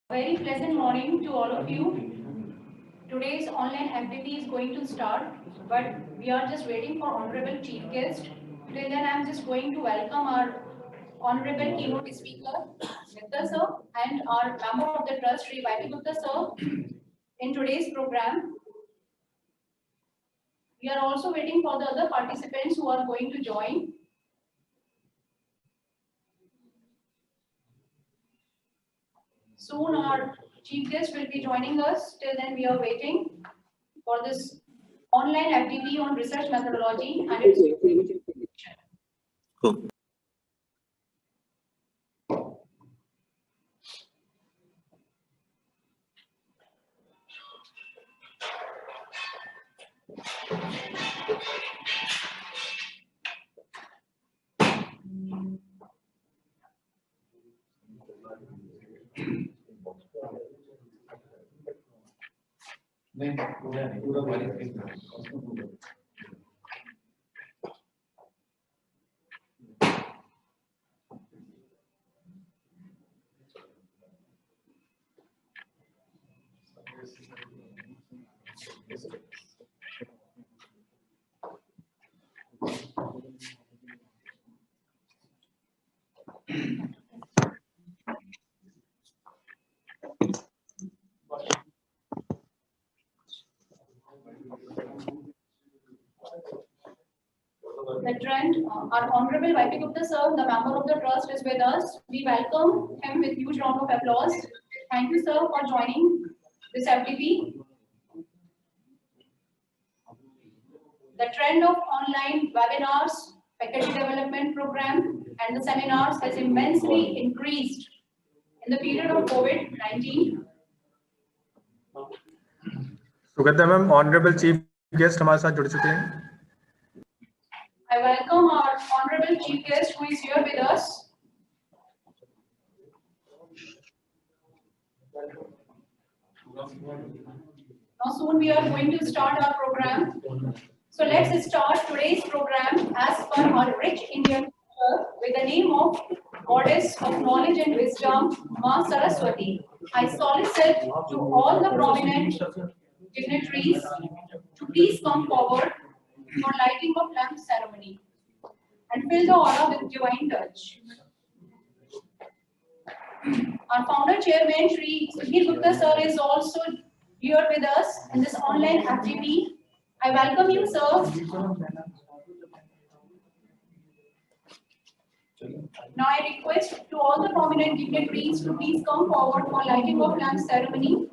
Very pleasant morning to all of you. Today's online activity is going to start, but we are just waiting for Honorable Chief Guest. Till then, I am just going to welcome our Honorable Keynote Speaker, Mr. Sir, and our Member of the Trust, Sri Vaiti Gupta Sir, in today's program. We are also waiting for the other participants who are going to join. Soon our Chief Guest will be joining us. Till then, we are waiting for this online activity on research methodology and its Cool. the trend. Our Honorable Vaiti Gupta Sir, the member of the trust, is with us. We welcome him with huge round of applause. Thank you, sir, for joining this FTP. The trend of online webinars, faculty development program, and the seminars has immensely increased in the period of COVID-19. Sugandha ma'am honourable chief guest हमारे साथ जुड़ चुके हैं. I welcome our honorable chief guest who is here with us. Now soon we are going to start our program. So let's start today's program as per our rich Indian culture with the name of Goddess of Knowledge and Wisdom, Ma Saraswati. I solicit to all the prominent dignitaries to please come forward for lighting of lamp ceremony and fill the aura with divine touch. Our founder chairman Sri Sudhir Gupta sir is also here with us in this online activity. I welcome you, sir. Now I request to all the prominent dignitaries to please come forward for lighting of lamp ceremony.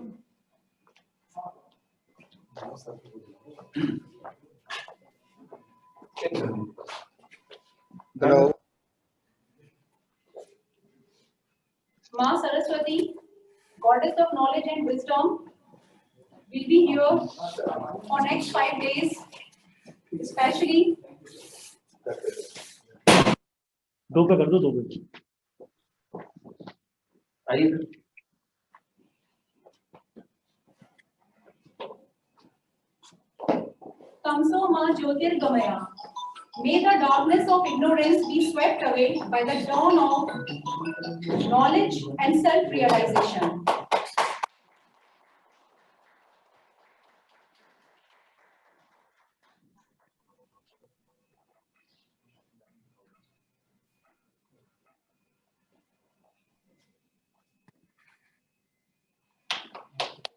Hello. Ma Saraswati, Goddess of Knowledge and Wisdom, will be here for next 5 days, especially. दो पे कर दो, 2 पे. आइए. Tamso Ma Jyotirgamaya. May the darkness of ignorance be swept away by the dawn of knowledge and self-realization.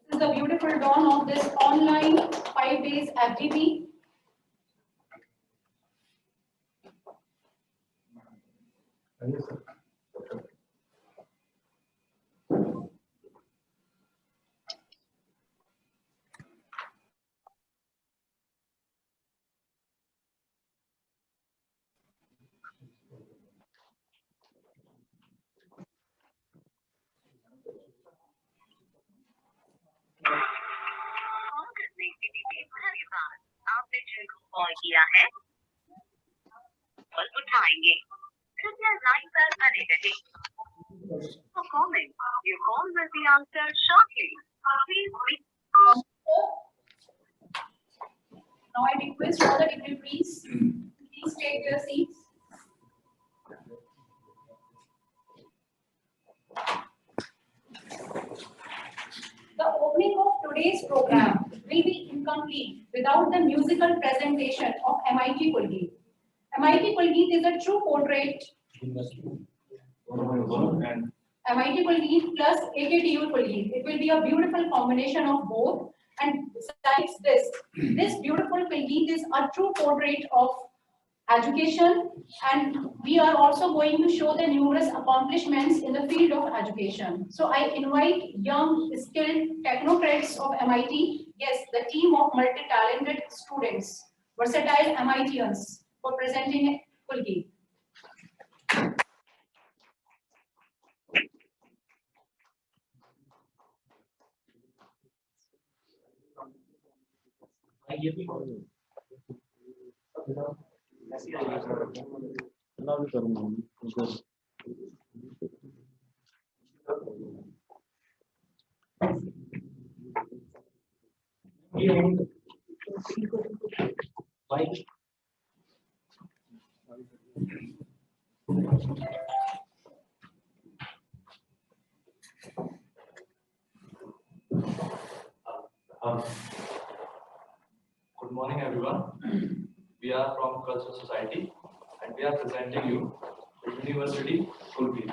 This is the beautiful dawn of this online 5 days FGP. आपने जिनको call किया है कॉल उठाएंगे कृपया लाइन पर बने रहें. For comment, your call will be answered shortly. Please wait. Now I request all the dignitaries to please take their seats. today's program will be incomplete without the musical presentation of MIT Kulgeet. MIT Kulgeet is a true portrait. MIT Kulgeet plus AKTU Kulgeet. It will be a beautiful combination of both. And besides this, this beautiful Kulgeet is a true portrait of education, and we are also going to show the numerous accomplishments in the field of education. So I invite young, skilled technocrats of MIT, yes, the team of multi-talented students, versatile MITians, for presenting Kulgeet. Good morning, everyone. We are from Cultural Society, and we are presenting you the University Kulgeet.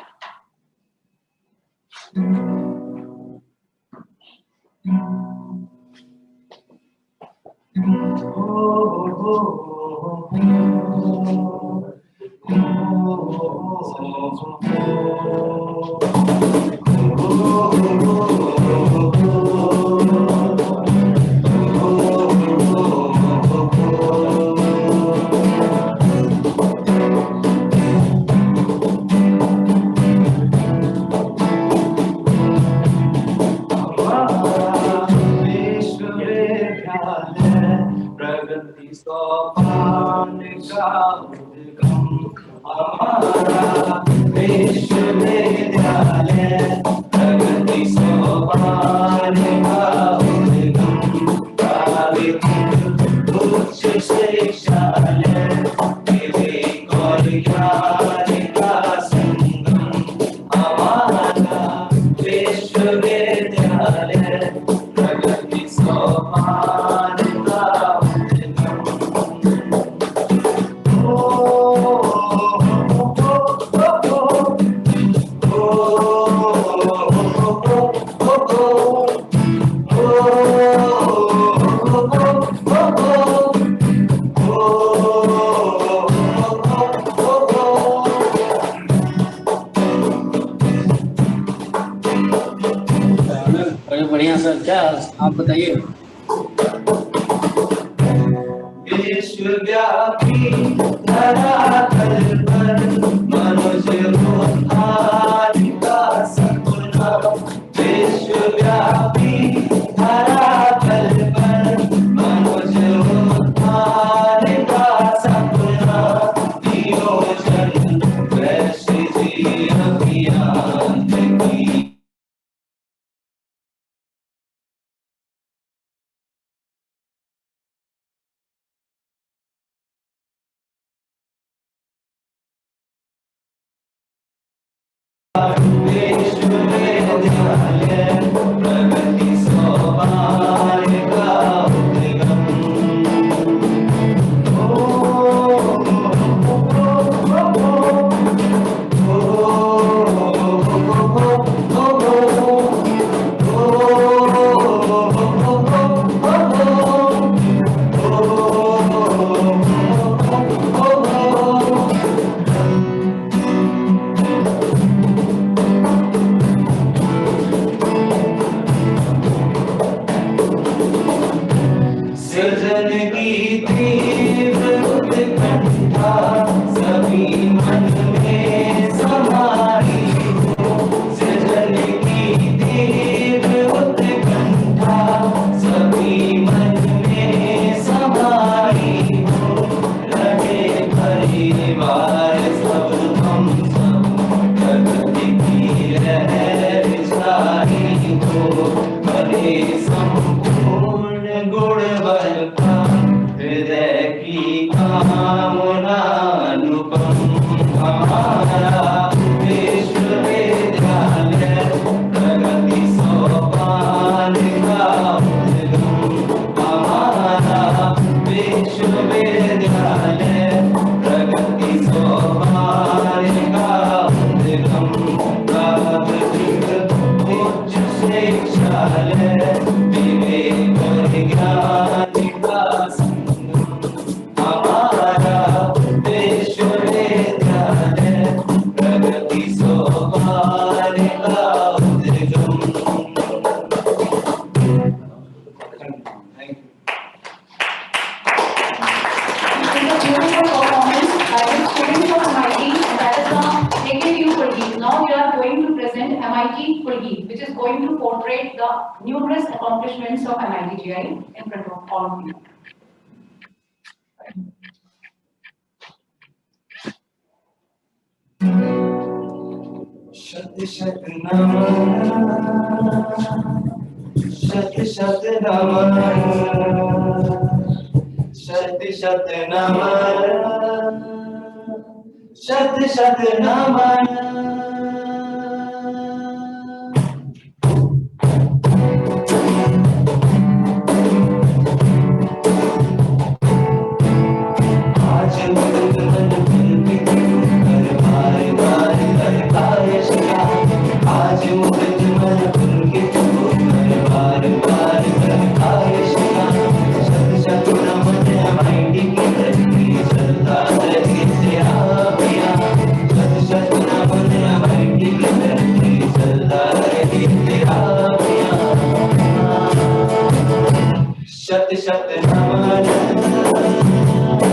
बढ़िया sir, क्या आप बताइए। विश्वव्यापी धरातल पर मनुष्य उद्धार का सपना, विश्वव्यापी धरातल पर मनुष्य उद्धार का सपना, नियोजन वैश्य जी अभियान की प्रगति सोपान का उद्गम। which is going to portray the numerous accomplishments of MITGI in front of all of you. शत शत नमन शत शत नमन शत शत नमन शत शत नमन आज मुकुंद मन पुलकित कर बार बार करताय शिवा आज मुकुंद मन पुलकित कर बार बार करताय शिवा शत शत नमन माइटी की धरती चलता रहे तेरा पिया शत शत नमन माइटी की धरती चलता रहे तेरा पिया शत शत नमन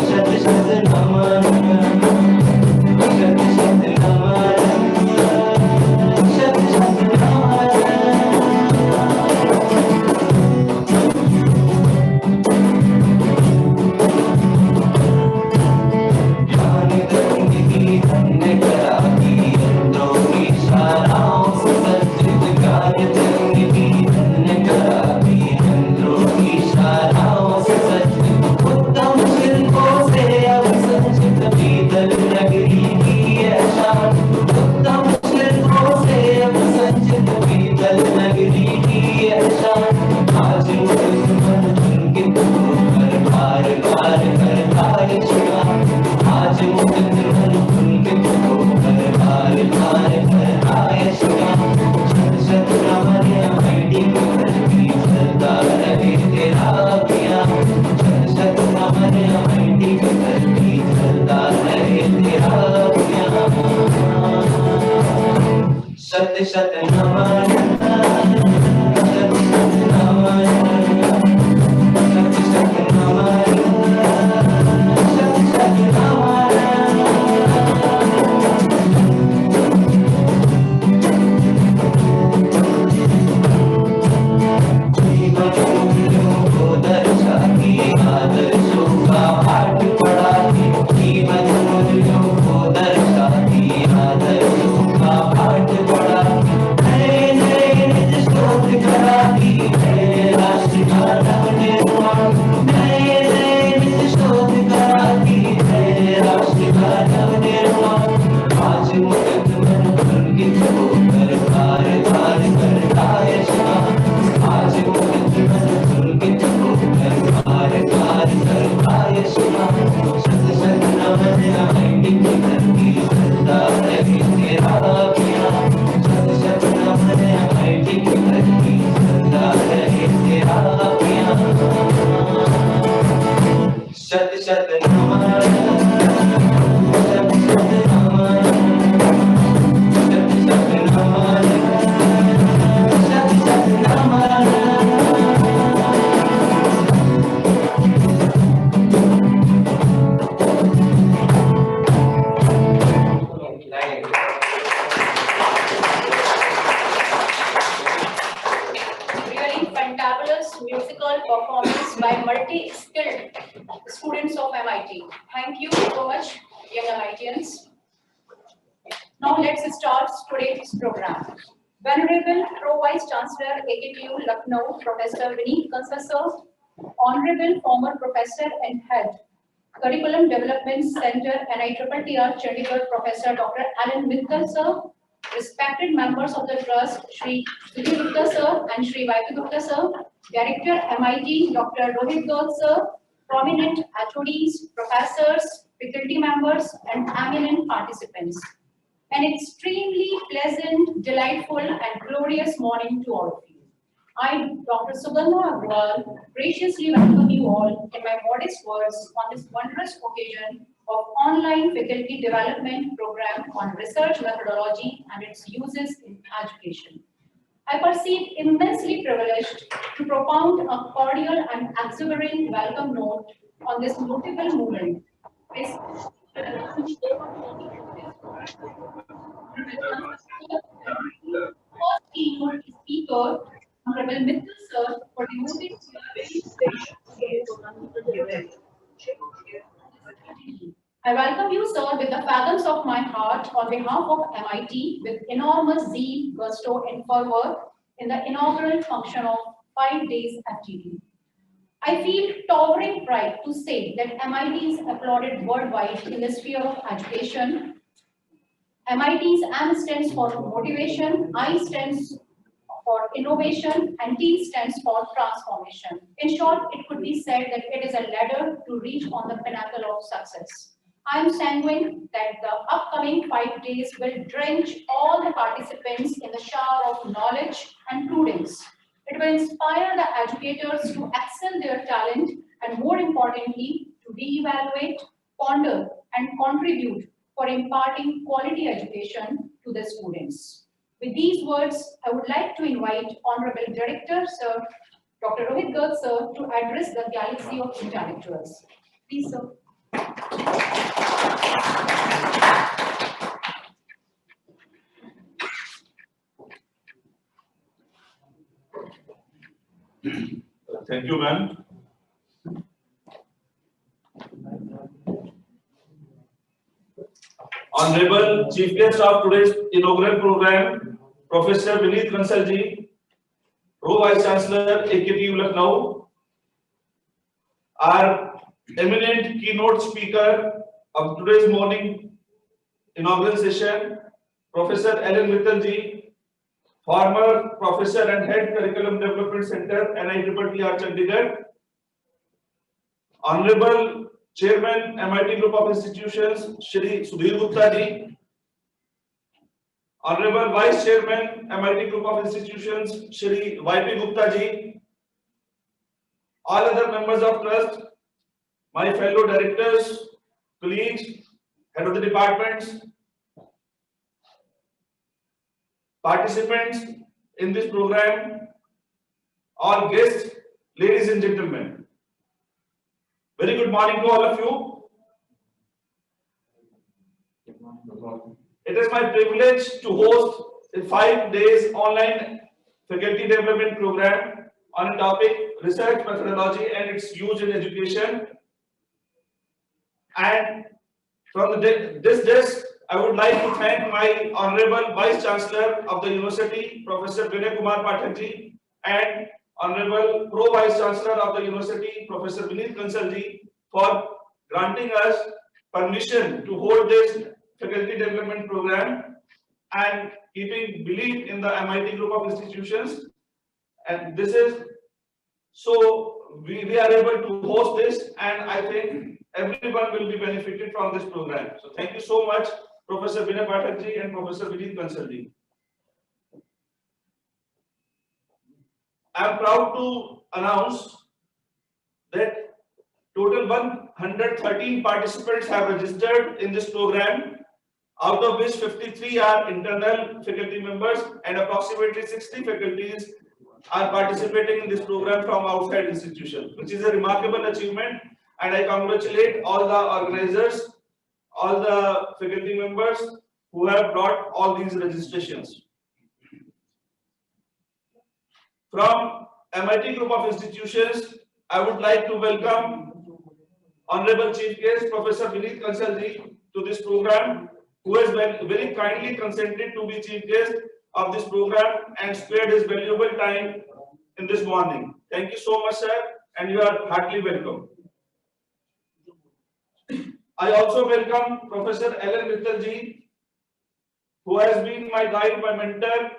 शत शत नमन शत शत नमन शत शत नमन ज्ञान गंगे की धन्य करा की इंद्रों की शालाओं से सज्जित ज्ञान गंगे की धन्य करा की इंद्रों की शालाओं से सज्जित उत्तम शिल्पों से अवसंचित पीतल नगरी की शान उत्तम शिल्पों से अवसंचित पीतल नगरी की शान आज मुकुंद मन पुलकित होकर बार बार करताय शिवा आज मुकुंद मन पुलकित होकर बार बार करताय शिवा शत शत नमन माइटी की धरती चलता रहे तेरा पिया शत शत नमन माइटी की धरती चलता रहे तेरा पिया शत शत नमन शत शत नमन शत शत नमन शत शत नमन जीवन मूल्यों को दर्शाती आदर्शों का पाठ पढ़ाती जीवन मूल्यों को दर्शाती आदर्शों का पाठ पढ़ाती नए नए निज शोध कराती नए राष्ट्र का नवनिर्माण नए नए निज शोध कराती नए राष्ट्र का नवनिर्माण आज मुकुंद मन पुलकित होकर बार बार करताय शिवा आज मुकुंद मन पुलकित होकर बार बार करताय शिवा शत शत नमन माइटी की धरती चलता रहे तेरा पिया शत शत नमन माइटी की धरती चलता रहे तेरा पिया शत शत नमन शत शत नमन शत शत नमन शत शत नमन Really fantabulous musical performance by multi-skilled students of MIT. Thank you so much, young MITians. Now let's start today's program. Venerable Pro Vice Chancellor AKTU Lucknow, Professor Vineet Kansal sir, Honorable former Professor and Head, Curriculum Development Center NITTR Chandigarh, Professor Dr. Alan Mittal sir, respected members of the trust, Shri Sudhir Gupta sir and Shri Vaidya Gupta sir, Director MIT Dr. Rohit Gaud sir, prominent HODs, professors, faculty members, and eminent participants. An extremely pleasant, delightful, and glorious morning to all of you. I, Dr. Sugandha Agrawal, graciously welcome you all in my modest words on this wondrous occasion of online faculty development program on research methodology and its uses in education. I perceive immensely privileged to propound a cordial and exuberant welcome note on this notable movement. First keynote speaker, Honorable Mittal Sir, for devoting I welcome you, sir, with the fathoms of my heart on behalf of MIT with enormous zeal, gusto, and fervor in the inaugural function of 5 days FGD. I feel towering pride to say that MIT is applauded worldwide in the sphere of education. MIT's M stands for motivation, I stands for innovation, and T stands for transformation. In short, it could be said that it is a ladder to reach on the pinnacle of success. I am sanguine that the upcoming 5 days will drench all the participants in the shower of knowledge and prudence. It will inspire the educators to excel their talent and, more importantly, to reevaluate, ponder, and contribute for imparting quality education to the students. With these words, I would like to invite Honorable Director, Sir, Dr. Rohit Garg, Sir, to address the galaxy of intellectuals. Please, sir. Thank you, ma'am. Honorable Chief Guest of today's inaugural program, Professor Vineet Kansalji, Pro Vice Chancellor, AKTU Lucknow, our eminent keynote speaker of today's morning inaugural session, Professor Ellen Mittalji, former Professor and Head Curriculum Development Center, NITTR Chandigarh, Honorable Chairman, MIT Group of Institutions, Shri Sudhir Gupta ji, Honorable Vice Chairman, MIT Group of Institutions, Shri YP Gupta ji, all other members of trust, my fellow directors, colleagues, head of the departments, participants in this program, all guests, ladies and gentlemen. Very good morning to all of you. It is my privilege to host a 5 days online faculty development program on a topic research methodology and its use in education. And from this desk, I would like to thank my Honorable Vice Chancellor of the University, Professor Vinay Kumar Pathak ji, and Honorable Pro Vice Chancellor of the University, Professor Vineet Kansalji, for granting us permission to hold this faculty development program and keeping belief in the MIT Group of Institutions. And this is so we are able to host this, and I think everyone will be benefited from this program. So thank you so much, Professor Vinay Pathak ji and Professor Vineet Kansalji. I am proud to announce that total 113 participants have registered in this program, out of which 53 are internal faculty members and approximately 60 faculties are participating in this program from outside institutions, which is a remarkable achievement, and I congratulate all the organizers, all the faculty members who have brought all these registrations. From MIT Group of Institutions, I would like to welcome Honorable Chief Guest, Professor Vineet Kansalji, to this program, who has very kindly consented to be Chief Guest of this program and spared his valuable time in this morning. Thank you so much, sir, and you are heartily welcome. I also welcome Professor Ellen Mittalji, who has been my guide, my mentor.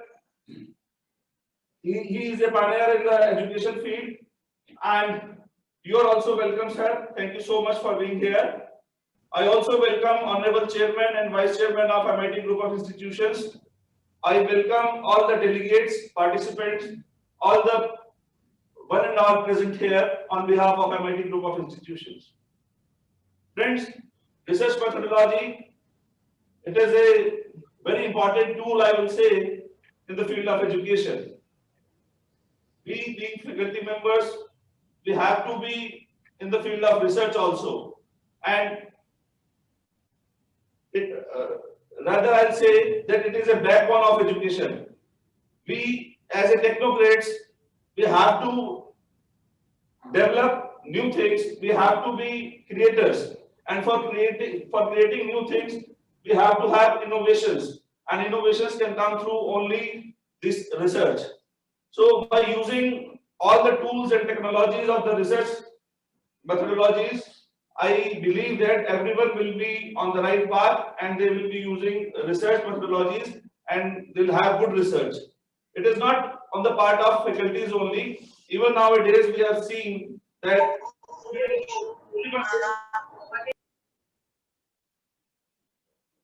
He is a pioneer in the education field, and you are also welcome, sir. Thank you so much for being here. I also welcome Honorable Chairman and Vice Chairman of MIT Group of Institutions. I welcome all the delegates, participants, all the one and all present here on behalf of MIT Group of Institutions. Friends, research methodology, it is a very important tool, I will say, in the field of education. We being faculty members, we have to be in the field of research also. And rather I'll say that it is a backbone of education. we as a technocrats, we have to develop new things. We have to be creators, and for creating new things, we have to have innovations, and innovations can come through only this research. So by using all the tools and technologies of the research methodologies, I believe that everyone will be on the right path and they will be using research methodologies and they'll have good research. It is not on the part of faculties only. Even nowadays, we have seen that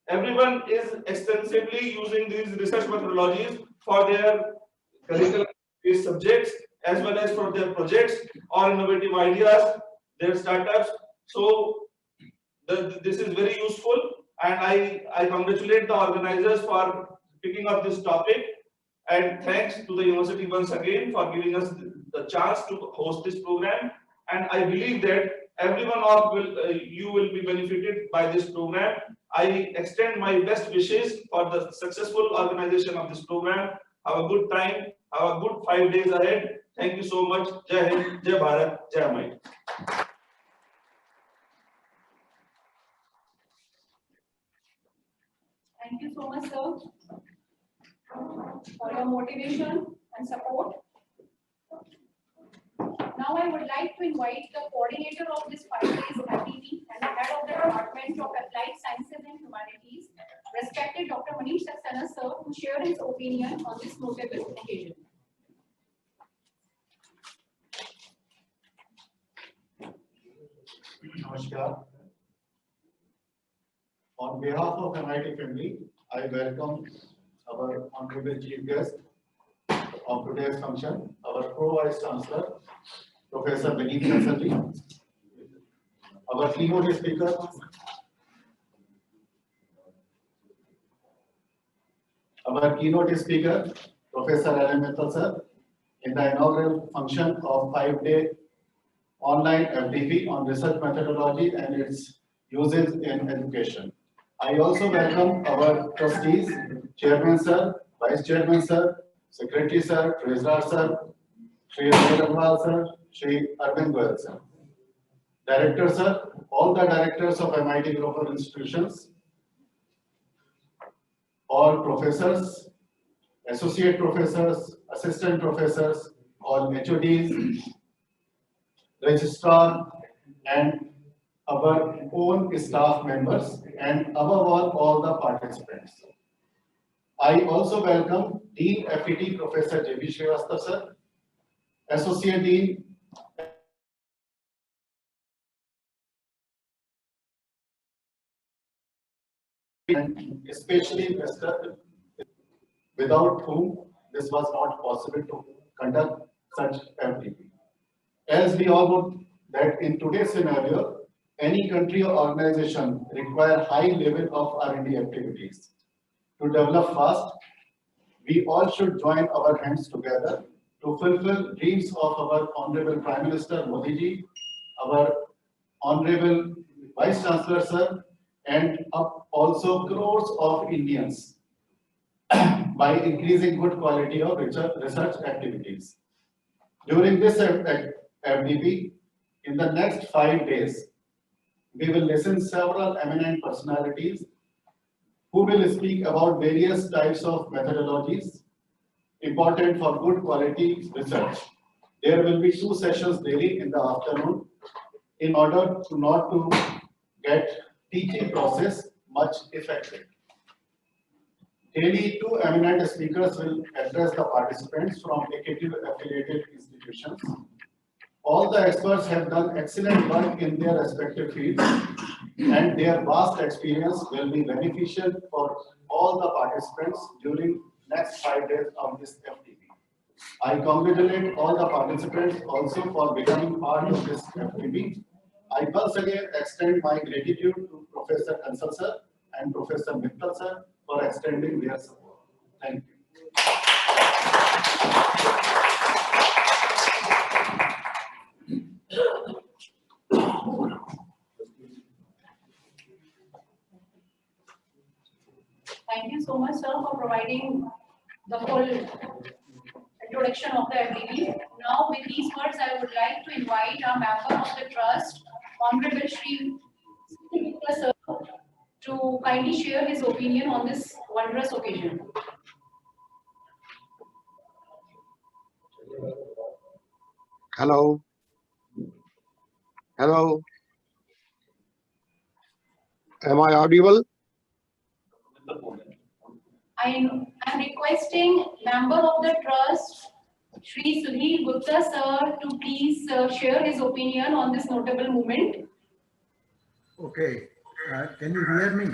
everyone is extensively using these research methodologies for their curriculum-based subjects as well as for their projects or innovative ideas, their startups. So this is very useful, and I congratulate the organizers for picking up this topic, and thanks to the university once again for giving us the chance to host this program. And I believe that everyone you will be benefited by this program. I extend my best wishes for the successful organization of this program. Have a good time. Have a good 5 days ahead. Thank you so much. Jai Hind, Jai Bharat, Jai Amai. Thank you so much, sir, for your motivation and support. Now I would like to invite the coordinator of this 5 days activity and the head of the Department of Applied Sciences and Humanities, respected Dr. Manish Saxena, sir, to share his opinion on this notable occasion. Namaskar. On behalf of MIT family, I welcome our honorable chief guest of today's function, our Pro-Vice Chancellor, Professor Vineet Kansal, our keynote speaker, Professor L.M. Mittal sir, in the inaugural function of 5-day online FDP on research methodology and its uses in education. I also welcome our trustees, Chairman sir, Vice Chairman sir, Secretary sir, Treasurer sir, Shri Raghuwal sir, Shri Arvind Goyal sir, Director sir, all the directors of MIT Group of Institutions, all professors, associate professors, assistant professors, all HODs, registrar, and our own staff members, and above all the participants. I also welcome Dean FET Professor J.B. Srivastava sir, Associate Dean and especially Mr. without whom this was not possible to conduct such FDP. As we all know that in today's scenario, any country or organization require high level of R&D activities. To develop fast, we all should join our hands together to fulfill dreams of our Honorable Prime Minister Modi ji, our Honorable Vice Chancellor sir, and also crores of Indians by increasing good quality of research activities. During this FDP, in the next 5 days, we will listen several eminent personalities who will speak about various types of methodologies important for good quality research. There will be 2 sessions daily in the afternoon in order to not to get teaching process much effective. Daily 2 eminent speakers will address the participants from affiliated institutions. All the experts have done excellent work in their respective fields, and their vast experience will be beneficial for all the participants during next 5 days of this FDP. I congratulate all the participants also for becoming part of this FDP. I once again extend my gratitude to Professor Kansal sir and Professor Mittal sir for extending their support. Thank you. Thank you so much, sir, for providing the full introduction of the FDB. Now, with these words, I would like to invite our member of the trust, Honorable Shri Gupta sir, to kindly share his opinion on this wondrous occasion. Hello. Hello. Am I audible? I am requesting member of the trust, Shri Sudhir Gupta sir, to please share his opinion on this notable moment. Okay, can you hear me?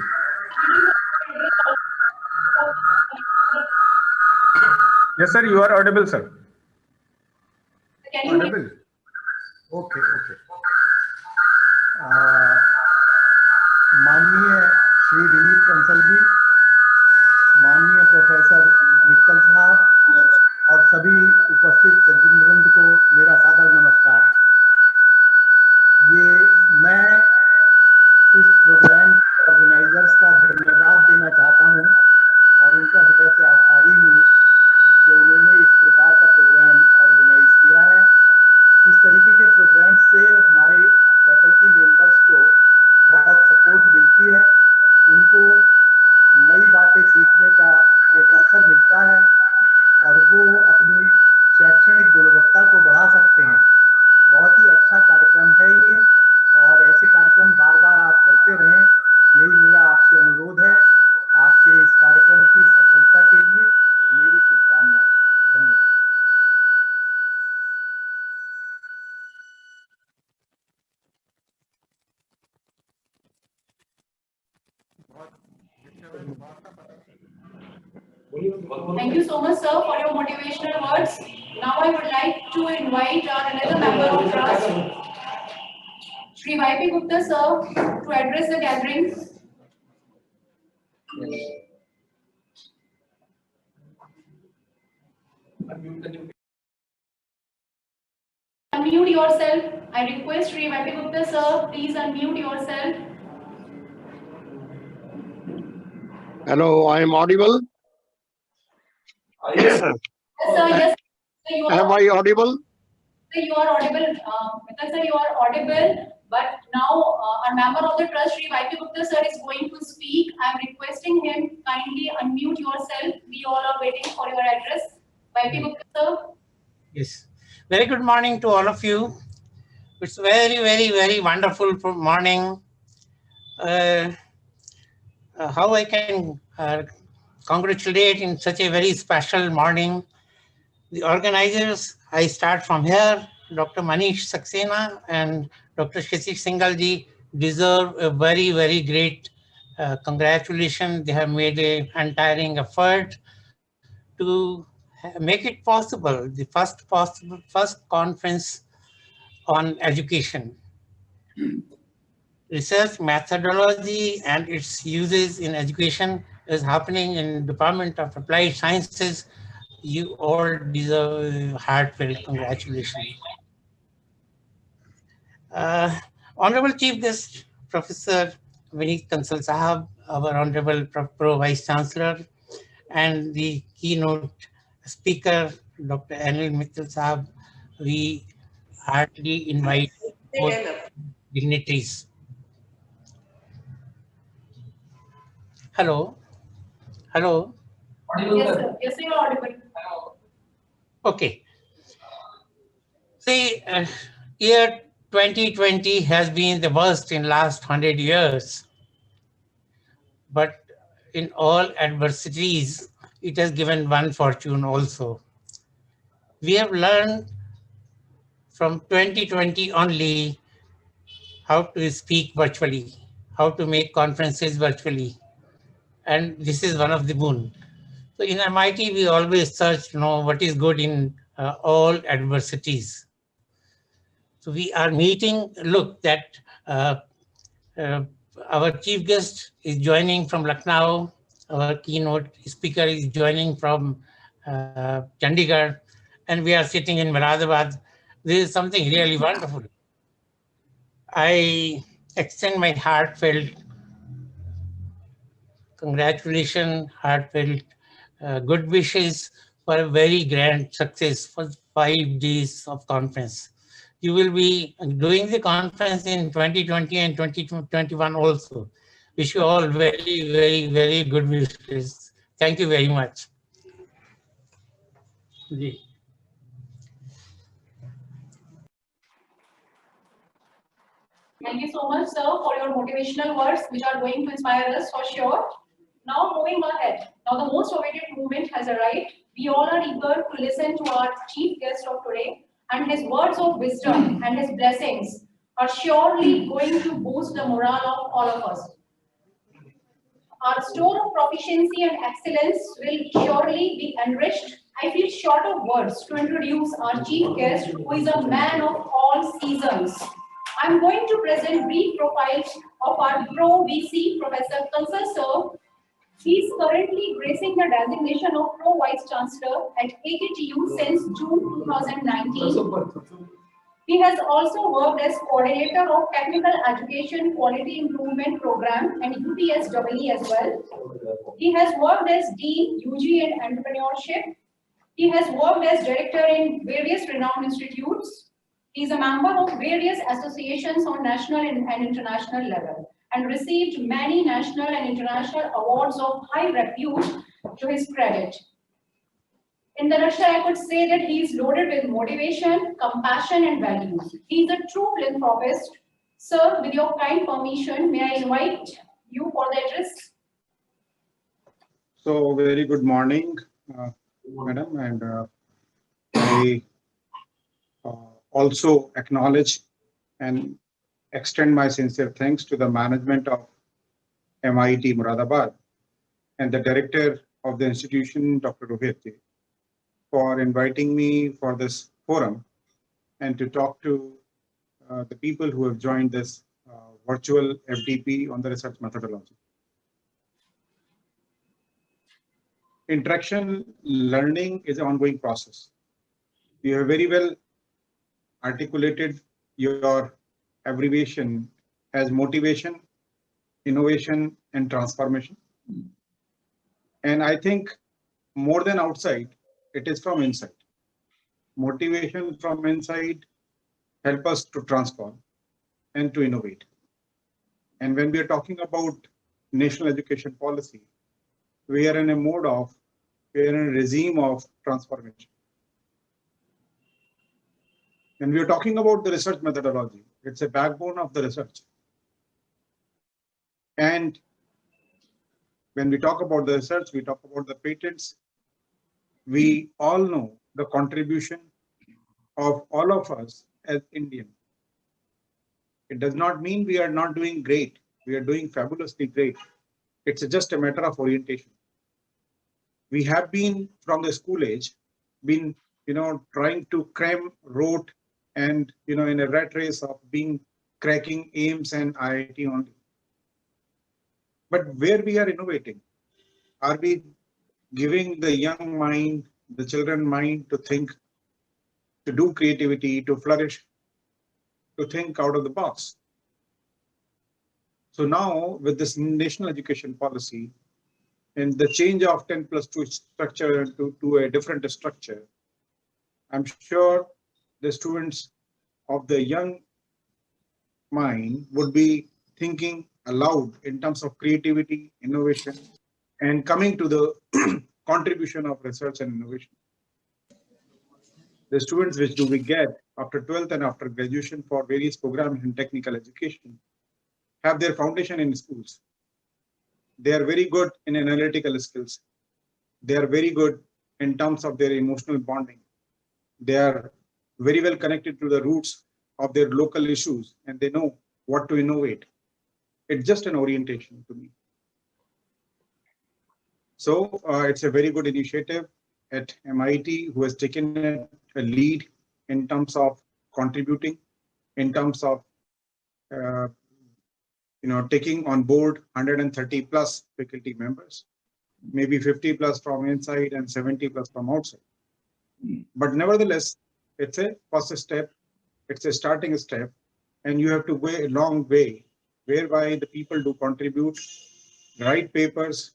Yes, sir, you are audible, sir. Can you Audible? Okay, okay. माननीय श्री विनीत कंसल जी, माननीय professor Mittal साहब और सभी उपस्थित सज्जनवृंद को मेरा सादर नमस्कार। ये मैं इस प्रोग्राम ऑर्गेनाइजर्स का धन्यवाद देना चाहता हूं और उनका हृदय से आभारी हूं कि उन्होंने इस प्रकार का प्रोग्राम ऑर्गेनाइज किया है। इस तरीके के प्रोग्राम से हमारे फैकल्टी मेंबर्स को बहुत सपोर्ट मिलती है, उनको नई बातें सीखने का एक अवसर मिलता है और वो अपनी शैक्षणिक गुणवत्ता को बढ़ा सकते हैं। बहुत ही अच्छा कार्यक्रम है ये और ऐसे कार्यक्रम बार बार आप करते रहें, यही मेरा आपसे अनुरोध है। आपके इस कार्यक्रम की सफलता के लिए मेरी शुभकामनाएं। धन्यवाद। Thank you so much, sir, for your motivational words. Now I would like to invite our another member of trust, Shri YP Gupta, sir, to address the gathering. Unmute yourself. I request Shri YP Gupta, sir, please unmute yourself. Hello, I am audible. Yes, sir. Yes, sir, yes. Sir, you Am are, I audible? sir, you are audible. Mittal sir, you are audible. But now a member of the trust, Shri YP Gupta, sir, is going to speak. I am requesting him kindly unmute yourself. We all are waiting for your address. YP Gupta, sir. Yes. Very good morning to all of you. It's very wonderful morning. How I can congratulate in such a very special morning the organizers. I start from here. Dr. Manish Saxena and Dr. Kshitij Singhal ji deserve a very great congratulations. They have made an untiring effort to make it possible, the first conference on education. Research methodology and its uses in education is happening in Department of Applied Sciences. You all deserve heartfelt congratulations. Honorable Chief Guest, Professor Vineet Kansal Sahab, our Honorable Pro Vice Chancellor, and the keynote speaker, Dr. Anil Mittal Sahab, we heartily invite both dignitaries. Hello. Hello. Yes, sir. Yes, sir, you are audible. Okay. See, year 2020 has been the worst in last 100 years. But in all adversities, it has given one fortune also. We have learned from 2020 only how to speak virtually, how to make conferences virtually. And this is one of the boon. So in MIT, we always search to know what is good in all adversities. So we are meeting, look that our chief guest is joining from Lucknow. Our keynote speaker is joining from Chandigarh, and we are sitting in Moradabad. This is something really wonderful. I extend my heartfelt congratulations, heartfelt good wishes for a very grand success for 5 days of conference. You will be doing the conference in 2020 and 2021 also. Wish you all very, very, very good wishes. Thank you very much. Ji. Thank you so much, sir, for your motivational words, which are going to inspire us for sure. Now, moving ahead. Now, the most awaited moment has arrived. We all are eager to listen to our chief guest of today, and his words of wisdom and his blessings are surely going to boost the morale of all of us. Our store of proficiency and excellence will surely be enriched. I feel short of words to introduce our chief guest, who is a man of all seasons. I'm going to present brief profiles of our Pro VC, Professor Kansal sir. He is currently gracing the designation of Pro Vice Chancellor at AKTU since June 2019. He has also worked as coordinator of Technical Education Quality Improvement Program and UPSEE as well. He has worked as Dean, UG and Entrepreneurship. He has worked as director in various renowned institutes. He is a member of various associations on national and international level and received many national and international awards of high repute to his credit. In the nutshell, I could say that he is loaded with motivation, compassion, and values. He is a true philanthropist. Sir, with your kind permission, may I invite you for the address? So, very good morning, madam, and I also acknowledge and extend my sincere thanks to the management of MIT Moradabad and the director of the institution, Dr. Rohit, for inviting me for this forum and to talk to the people who have joined this virtual FDP on the research methodology. Interaction learning is an ongoing process. You have very well articulated your abbreviation as motivation, innovation, and transformation. And I think more than outside, it is from inside. Motivation from inside help us to transform and to innovate. And when we are talking about national education policy, we are in a mode of, we are in a regime of transformation. When we are talking about the research methodology, it's a backbone of the research. And when we talk about the research, we talk about the patents. We all know the contribution of all of us as Indian. It does not mean we are not doing great. We are doing fabulously great. It's just a matter of orientation. We have been from the school age, been, trying to cram rote and, in a rat race of cracking AIIMS and IIT only. But where we are innovating, are we giving the young mind, the children mind to think, to do creativity, to flourish, to think out of the box? So now with this national education policy and the change of 10+2 structure to a different structure, I'm sure the students of the young mind would be thinking aloud in terms of creativity, innovation, and coming to the contribution of research and innovation. The students which do we get after 12th and after graduation for various programs in technical education have their foundation in schools. They are very good in analytical skills. They are very good in terms of their emotional bonding. They are very well connected to the roots of their local issues and they know what to innovate. It's just an orientation to me. So it's a very good initiative at MIT who has taken a lead in terms of contributing, in terms of taking on board 130 plus faculty members, maybe 50 plus from inside and 70 plus from outside. But nevertheless, it's a first step, it's a starting step, and you have to go a long way whereby the people do contribute, write papers,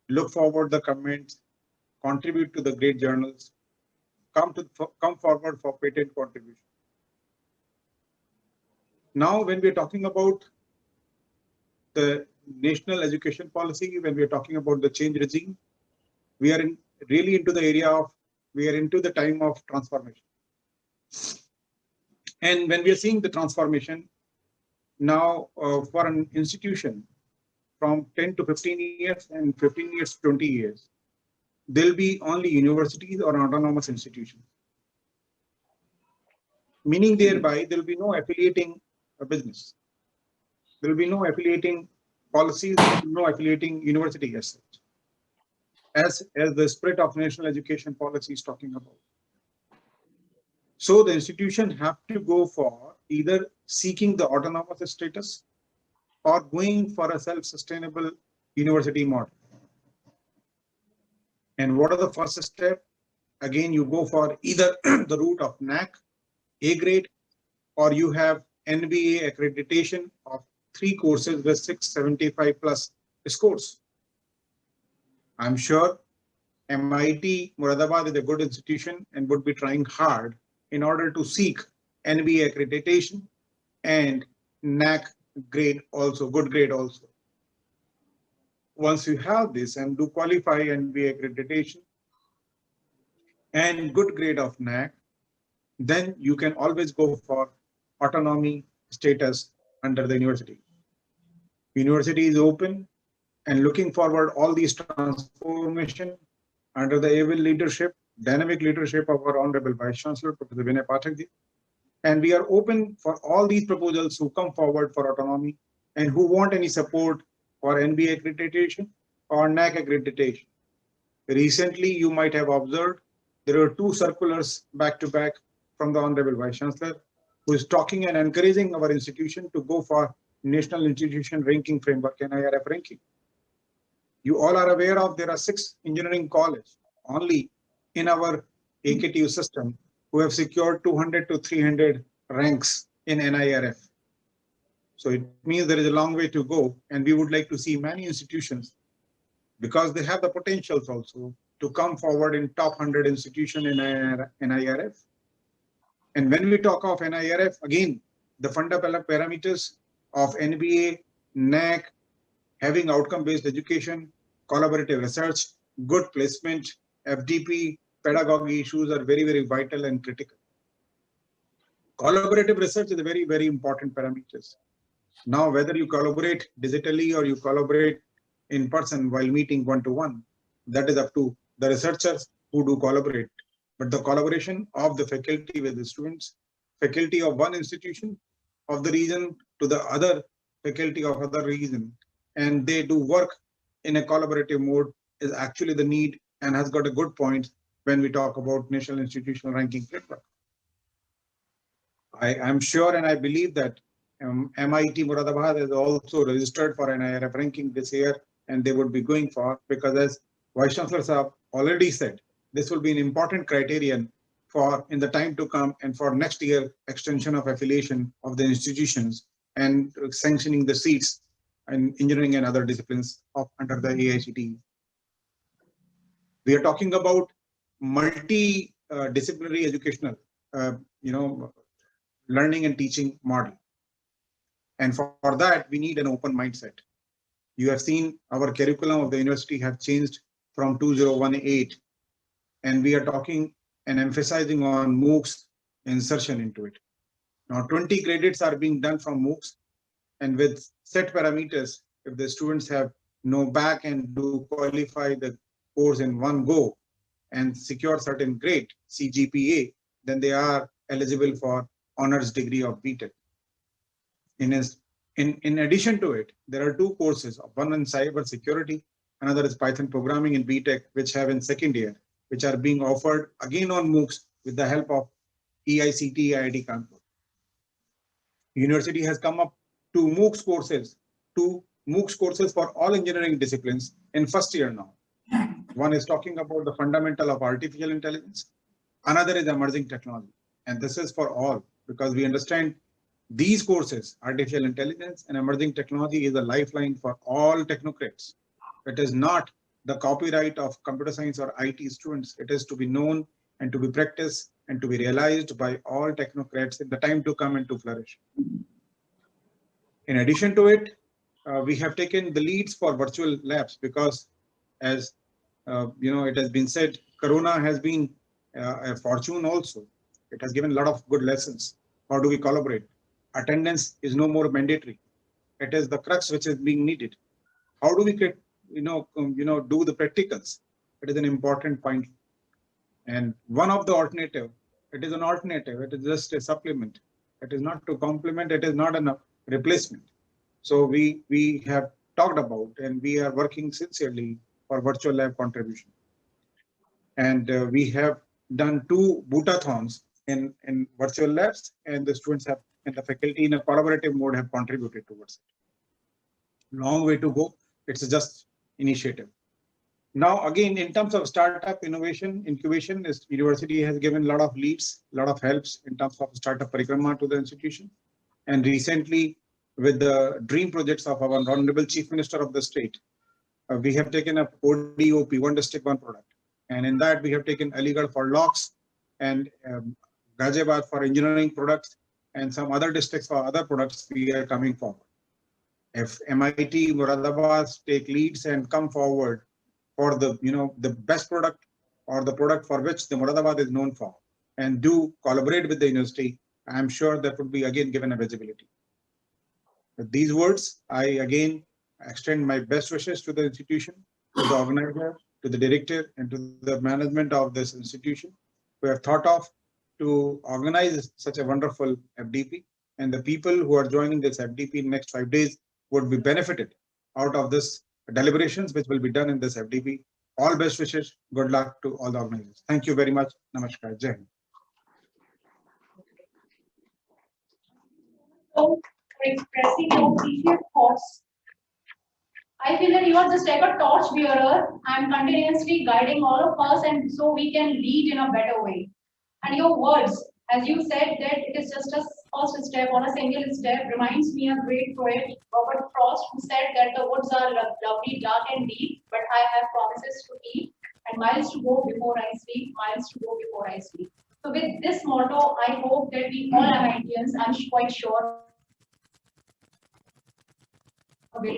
look forward the comments, contribute to the great journals, come forward for patent contribution. Now, when we are talking about the national education policy, when we are talking about the change regime, we are really into the area of, we are into the time of transformation. And when we are seeing the transformation, now for an institution from 10 to 15 years and 15 years to 20 years, there'll be only universities or autonomous institutions. Meaning thereby, there'll be no affiliating a business. There'll be no affiliating policies, no affiliating university as such, as the spirit of national education policy is talking about. So the institution have to go for either seeking the autonomous status or going for a self-sustainable university model. And what are the first step? Again, you go for either the route of NAAC, A grade, or you have NBA accreditation of 3 courses with 675 plus scores. I'm sure MIT Moradabad is a good institution and would be trying hard in order to seek NBA accreditation and NAAC grade also, good grade also. Once you have this and do qualify NBA accreditation and good grade of NAAC, then you can always go for autonomy status under the university. University is open and looking forward all these transformation under the able leadership, dynamic leadership of our Honorable Vice Chancellor, Professor Vinay Pathak ji. And we are open for all these proposals who come forward for autonomy and who want any support for NBA accreditation or NAAC accreditation. Recently, you might have observed there are 2 circulars back to back from the Honorable Vice Chancellor, who is talking and encouraging our institution to go for National Institution Ranking Framework, NIRF ranking. You all are aware of there are 6 engineering colleges only in our AKTU system who have secured 200 to 300 ranks in NIRF. So it means there is a long way to go, and we would like to see many institutions, because they have the potentials also to come forward in top 100 institution in NIRF. And when we talk of NIRF, again, the fundamental parameters of NBA, NAAC, having outcome-based education, collaborative research, good placement, FDP, pedagogy issues are very, very vital and critical. Collaborative research is a very, very important parameters. Now, whether you collaborate digitally or you collaborate in person while meeting one-to-one, that is up to the researchers who do collaborate. But the collaboration of the faculty with the students, faculty of one institution of the region to the other faculty of other region, and they do work in a collaborative mode is actually the need and has got a good point when we talk about National Institutional Ranking Framework. I am sure and I believe that MIT Moradabad has also registered for an NIRF ranking this year, and they would be going for, because as Vice Chancellor Saab already said, this will be an important criterion for in the time to come and for next year extension of affiliation of the institutions and sanctioning the seats in engineering and other disciplines of under the AICTE. We are talking about multi-disciplinary educational, learning and teaching model. And for that, we need an open mindset. You have seen our curriculum of the university have changed from 2018, and we are talking and emphasizing on MOOCs insertion into it. Now 20 credits are being done from MOOCs, and with set parameters, if the students have no back and do qualify the course in one go and secure certain grade, CGPA, then they are eligible for honors degree of BTech. In addition to it, there are 2 courses, one in cyber security, another is Python programming in BTech, which have in second year, which are being offered again on MOOCs with the help of EICT, IIT Kanpur. University has come up to MOOCs courses for all engineering disciplines in first year now. One is talking about the fundamental of artificial intelligence. Another is emerging technology. And this is for all, because we understand these courses, artificial intelligence and emerging technology, is a lifeline for all technocrats. It is not the copyright of computer science or IT students. It is to be known and to be practiced and to be realized by all technocrats in the time to come and to flourish. In addition to it, we have taken the leads for virtual labs because, as it has been said, Corona has been a fortune also. It has given a lot of good lessons. How do we collaborate? Attendance is no more mandatory. It is the crux which is being needed. How do we do the practicals? It is an important point. And one of the alternative, it is an alternative. It is just a supplement. It is not to complement. It is not a replacement. So we have talked about and we are working sincerely for virtual lab contribution. And we have done 2 bootathons in virtual labs, and the students have and the faculty in a collaborative mode have contributed towards it. Long way to go. It's just initiative. Now, again, in terms of startup innovation, incubation, this university has given a lot of leads, a lot of helps in terms of startup parikrama to the institution. And recently, with the dream projects of our Honorable Chief Minister of the state, we have taken up ODOP, One District, One Product. And in that, we have taken Aligarh for locks and Ghaziabad for engineering products, and some other districts for other products we are coming forward. If MIT, Moradabad take leads and come forward for the best product or the product for which the Moradabad is known for, and do collaborate with the university, I'm sure that would be again given a visibility. With these words, I again extend my best wishes to the institution, to the organizer, to the director, and to the management of this institution who have thought of to organize such a wonderful FDP, and the people who are joining this FDP in the next 5 days would be benefited out of this deliberations which will be done in this FDP. All best wishes, good luck to all the organizers. Thank you very much. Namaskar. Jai Hind. So, for expressing your previous thoughts, I feel that you are just like a torch bearer. I'm continuously guiding all of us, and so we can lead in a better way. And your words, as you said, that it is just a first step or a single step, reminds me of a great poet, Robert Frost, who said that the woods are lovely, dark and deep, but I have promises to keep, and miles to go before I sleep, miles to go before I sleep. So with this motto, I hope that we all Indians, I'm quite sure, will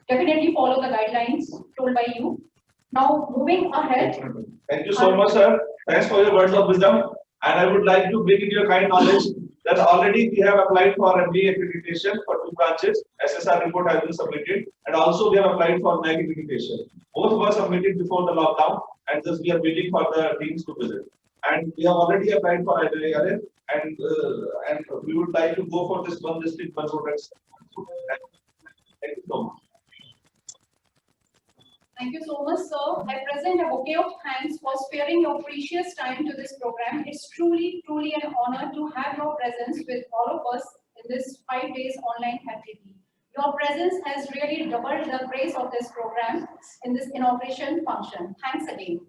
definitely follow the guidelines told by you. Now, moving ahead. Thank you so much, sir. Thanks for your words of wisdom. And I would like to bring in your kind knowledge that already we have applied for MBA accreditation for 2 branches. SSR report has been submitted, and also we have applied for NAAC accreditation. Both were submitted before the lockdown, and thus we are waiting for the teams to visit. And we have already applied for IRF, and we would like to go for this One District, One Product. Thank you so much. Thank you so much, sir. I present a bouquet of thanks for sparing your precious time to this program. It's truly an honor to have your presence with all of us in this 5 days online FDP. Your presence has really doubled the grace of this program in this inauguration function. Thanks again.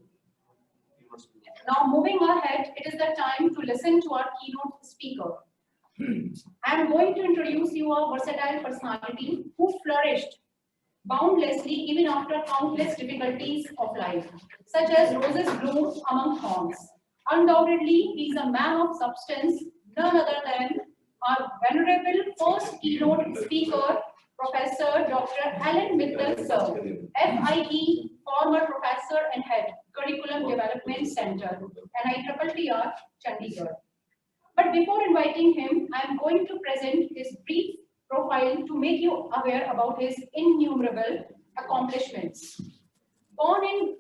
Now, moving ahead, it is the time to listen to our keynote speaker. I am going to introduce you a versatile personality who flourished boundlessly even after countless difficulties of life, such as roses bloom among thorns. Undoubtedly, he is a man of substance, none other than our venerable first keynote speaker, Professor Dr. Alan Mittal, sir, FIE, former professor and head, Curriculum Development Center, NITTR, Chandigarh. But before inviting him, I am going to present his brief profile to make you aware about his innumerable accomplishments. Born in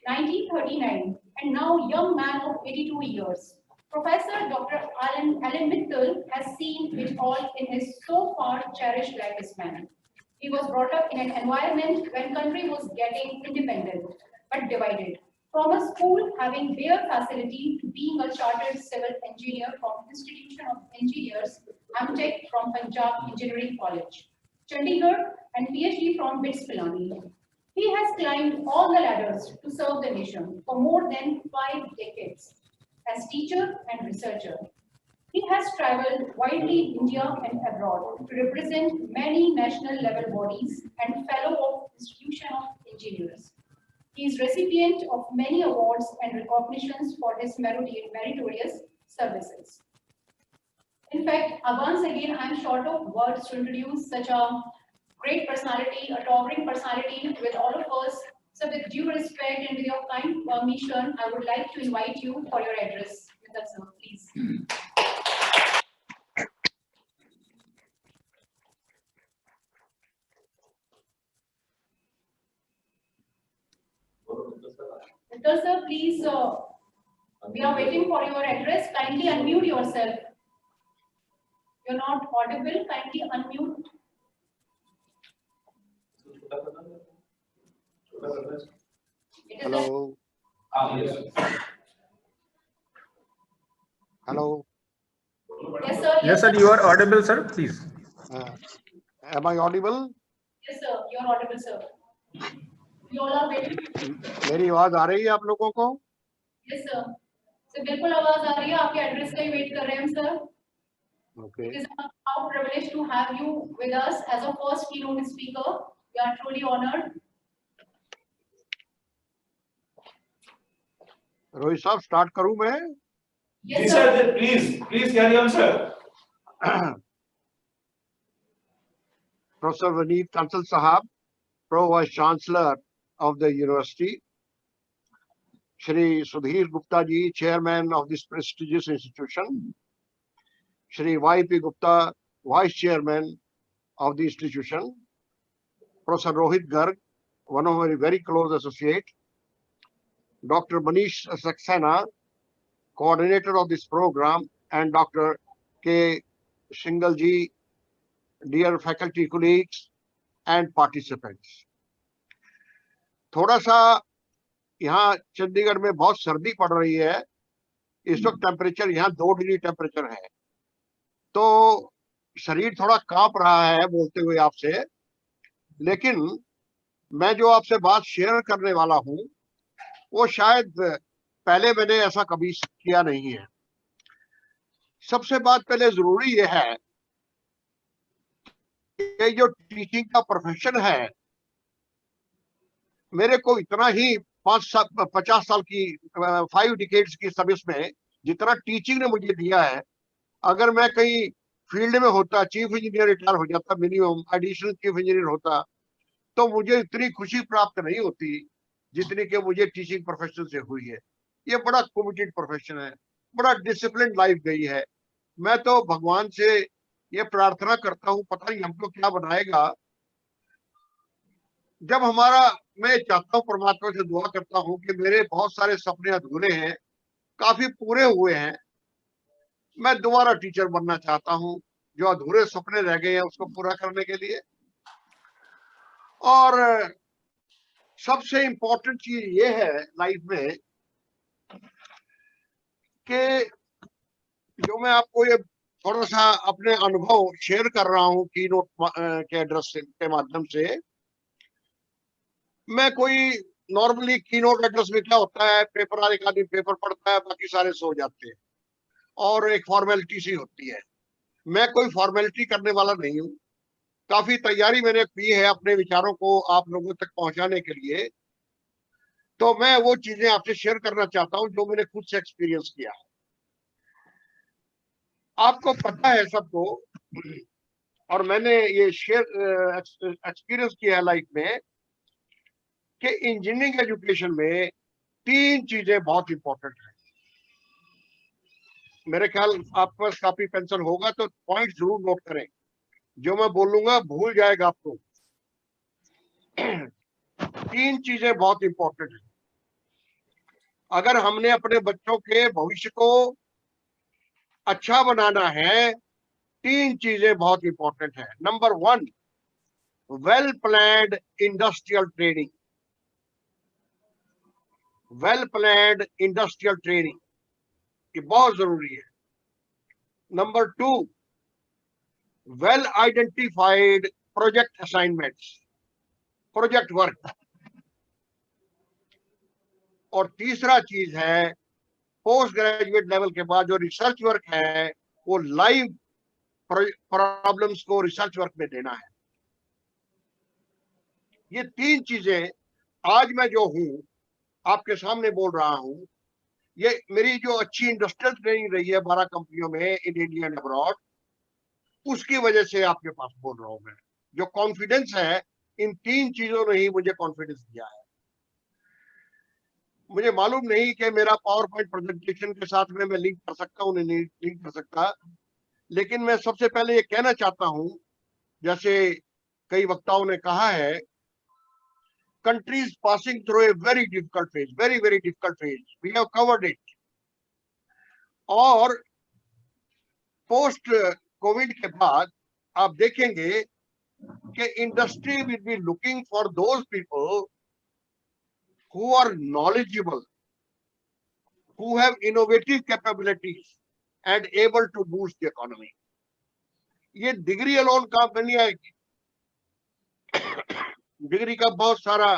1939 and now young man of 82 years, Professor Dr. Alan Mittal has seen it all in his so far cherished lifespan. He was brought up in an environment when country was getting independent but divided. From a school having bare facility to being a chartered civil engineer from Institution of Engineers, AMTech from Punjab Engineering College, Chandigarh, and PhD from BITS Pilani. He has climbed all the ladders to serve the nation for more than 5 decades as teacher and researcher. He has traveled widely in India and abroad to represent many national level bodies and fellow of Institution of Engineers. He is recipient of many awards and recognitions for his meritorious services. In fact, once again, I am short of words to introduce such a great personality, a towering personality with all of us. So with due respect and with your kind permission, I would like to invite you for your address. Mr. Sir, please. Mr. Sir, please, we are waiting for your address. Kindly unmute yourself. You're not audible. Kindly unmute. Hello. Hello. Yes, sir. Yes, sir, you are audible, sir, please. Am I audible? Yes, sir. You're audible, sir. You all are waiting. मेरी आवाज आ रही है आप लोगों को? Yes, sir. So, बिल्कुल आवाज आ रही है. आपके एड्रेस का ही वेट कर रहे हैं हम, sir. Okay. It is our privilege to have you with us as a first keynote speaker. We are truly honored. Rohit साहब स्टार्ट करूं मैं? Yes, sir. Please carry on, sir. Professor Vineet Kansal Sahab, Pro Vice Chancellor of the University, Shri Sudhir Gupta ji, Chairman of this prestigious institution, Shri Y.P. Gupta, Vice Chairman of the institution, Professor Rohit Garg, one of my very close associate, Dr. Manish Saxena, coordinator of this program, and Dr. K. Shingal ji, dear faculty colleagues and participants. थोड़ा सा यहाँ चंडीगढ़ में बहुत सर्दी पड़ रही है. इस वक्त टेम्परेचर यहाँ 2 डिग्री टेम्परेचर है, तो शरीर थोड़ा कांप रहा है बोलते हुए आपसे. लेकिन मैं जो आपसे बात शेयर करने वाला हूँ वो शायद पहले मैंने ऐसा कभी किया नहीं है. सबसे बात पहले जरूरी यह है कि जो टीचिंग का प्रोफेशन है, मेरे को इतना ही 50 साल की 5 डिकेड्स की सर्विस में जितना टीचिंग ने मुझे दिया है, अगर मैं कहीं फील्ड में होता, चीफ इंजीनियर रिटायर हो जाता, मिनिमम एडिशनल चीफ इंजीनियर होता, तो मुझे इतनी खुशी प्राप्त नहीं होती जितनी कि मुझे टीचिंग प्रोफेशन से हुई है. ये बड़ा कमिटेड प्रोफेशन है, बड़ा डिसिप्लिन लाइफ गई है. मैं तो भगवान से ये प्रार्थना करता हूँ, पता नहीं हमको क्या बनाएगा. जब मैं चाहता हूँ, परमात्मा से दुआ करता हूँ कि मेरे बहुत सारे सपने अधूरे हैं, काफी पूरे हुए हैं. मैं दोबारा टीचर बनना चाहता हूँ, जो अधूरे सपने रह गए हैं उसको पूरा करने के लिए. और सबसे इम्पोर्टेंट चीज ये है लाइफ में कि जो मैं आपको ये थोड़ा सा अपने अनुभव शेयर कर रहा हूँ कीनोट के एड्रेस के माध्यम से. मैं कोई नॉर्मली कीनोट एड्रेस में क्या होता है, पेपर एक आदमी पेपर पढ़ता है, बाकी सारे सो जाते हैं और एक फॉर्मेलिटी सी होती है. मैं कोई फॉर्मेलिटी करने वाला नहीं हूँ. काफी तैयारी मैंने की है अपने विचारों को आप लोगों तक पहुंचाने के लिए. तो मैं वो चीजें आपसे शेयर करना चाहता हूं जो मैंने खुद से एक्सपीरियंस किया है. आपको पता है सबको, और मैंने ये शेयर एक्सपीरियंस किया है लाइफ में, कि इंजीनियरिंग एजुकेशन में 3 चीजें बहुत इंपॉर्टेंट है. मेरे ख्याल आपके पास कॉपी पेंसिल होगा तो पॉइंट जरूर नोट करें. जो मैं बोलूंगा भूल जाएगा आपको. 3 चीजें बहुत इंपॉर्टेंट है. अगर हमने अपने बच्चों के भविष्य को अच्छा बनाना है, 3 चीजें बहुत इंपॉर्टेंट है. Number 1, well planned industrial training. Well planned industrial training ये बहुत जरूरी है. Number 2, well identified project assignments, project work. और तीसरा चीज है पोस्ट ग्रेजुएट लेवल के बाद जो रिसर्च वर्क है वो लाइव प्रॉब्लम्स को रिसर्च वर्क में देना है. ये 3 चीजें आज मैं जो हूं आपके सामने बोल रहा हूं, ये मेरी जो अच्छी इंडस्ट्रियल ट्रेनिंग रही है 12 कंपनियों में इन इंडिया एंड अब्रॉड, उसकी वजह से आपके पास बोल रहा हूं मैं। जो कॉन्फिडेंस है, इन 3 चीजों ने ही मुझे कॉन्फिडेंस दिया है। मुझे मालूम नहीं कि मेरा पावर पॉइंट प्रेजेंटेशन के साथ में मैं लिंक कर सकता हूं नहीं लिंक कर सकता, लेकिन मैं सबसे पहले ये कहना चाहता हूं, जैसे कई वक्ताओं ने कहा है, countries passing through a very difficult phase, very difficult phase. We have covered it. और पोस्ट कोविड के बाद आप देखेंगे कि industry will be looking for those people who are knowledgeable, who have innovative capabilities and able to boost the economy. ये degree alone काम नहीं आएगी। डिग्री का बहुत सारा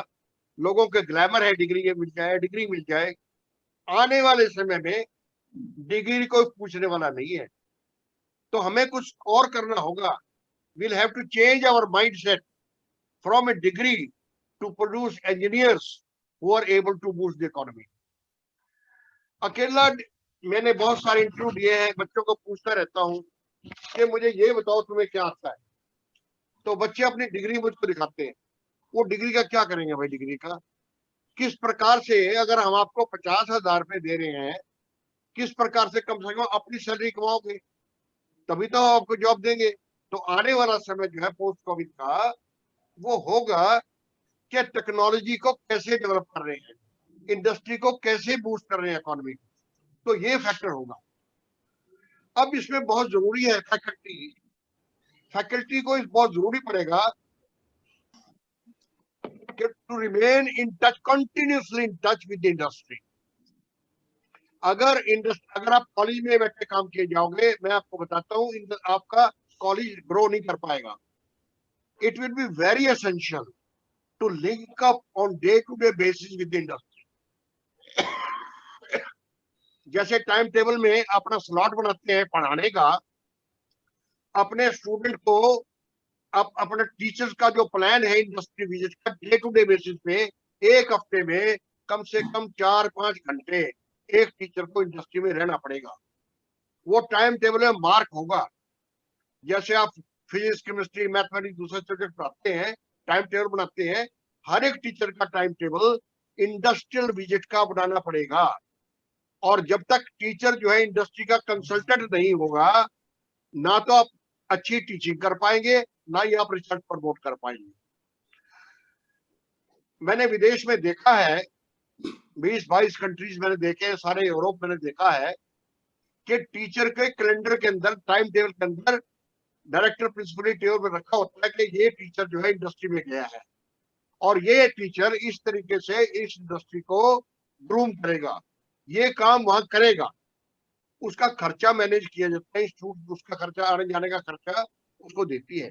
लोगों के ग्लैमर है, डिग्री मिल जाए। आने वाले समय में डिग्री कोई पूछने वाला नहीं है, तो हमें कुछ और करना होगा। we'll have to change our mindset from a degree to produce engineers who are able to boost the economy. अकेला मैंने बहुत सारे इंटरव्यू दिए हैं, बच्चों को पूछता रहता हूं कि मुझे ये बताओ तुम्हें क्या आता है, तो बच्चे अपनी डिग्री मुझको दिखाते हैं। वो डिग्री का क्या करेंगे भाई? डिग्री का किस प्रकार से, अगर हम आपको 50,000 रुपए दे रहे हैं, किस प्रकार से कम अपनी सैलरी कमाओगे, तभी तो आपको जॉब देंगे। तो आने वाला समय जो है पोस्ट कोविड का, वो होगा कि टेक्नोलॉजी को कैसे डेवलप कर रहे हैं, इंडस्ट्री को कैसे बूस्ट कर रहे हैं, इकोनॉमी को, तो ये फैक्टर होगा। अब इसमें बहुत जरूरी है फैकल्टी को बहुत जरूरी पड़ेगा कि to remain in touch, continuously in touch with industry. अगर आप कॉलेज में बैठ के काम किए जाओगे, मैं आपको बताता हूं, आपका कॉलेज ग्रो नहीं कर पाएगा। It will be very essential to link up on day to day basis with industry. जैसे टाइम टेबल में अपना स्लॉट बनाते हैं पढ़ाने का, अपने स्टूडेंट को अपने टीचर्स का जो प्लान है इंडस्ट्री विजिट का, डे टू डे बेसिस पे एक हफ्ते में कम से कम 4-5 घंटे एक टीचर को इंडस्ट्री में रहना पड़ेगा। वो टाइम टेबल में मार्क होगा। जैसे आप फिजिक्स, केमिस्ट्री, मैथमेटिक्स दूसरे सब्जेक्ट पढ़ाते हैं, टाइम टेबल बनाते हैं, हर एक टीचर का टाइम टेबल इंडस्ट्रियल विजिट का बनाना पड़ेगा। और जब तक टीचर जो है इंडस्ट्री का कंसल्टेंट नहीं होगा, ना तो आप अच्छी टीचिंग कर पाएंगे, ना ही आप रिसर्च प्रमोट कर पाएंगे। मैंने विदेश में देखा है, 20-22 कंट्रीज मैंने देखे हैं, सारे यूरोप मैंने देखा है कि टीचर के कैलेंडर के अंदर, टाइम टेबल के अंदर डायरेक्टर प्रिंसिपल टेबल में रखा होता है कि ये टीचर जो है इंडस्ट्री में गया है और ये टीचर इस तरीके से इस इंडस्ट्री को ग्रूम करेगा, ये काम वहां करेगा। उसका खर्चा मैनेज किया जाता है, इंस्टीट्यूट उसका खर्चा, आने जाने का खर्चा उसको देती है।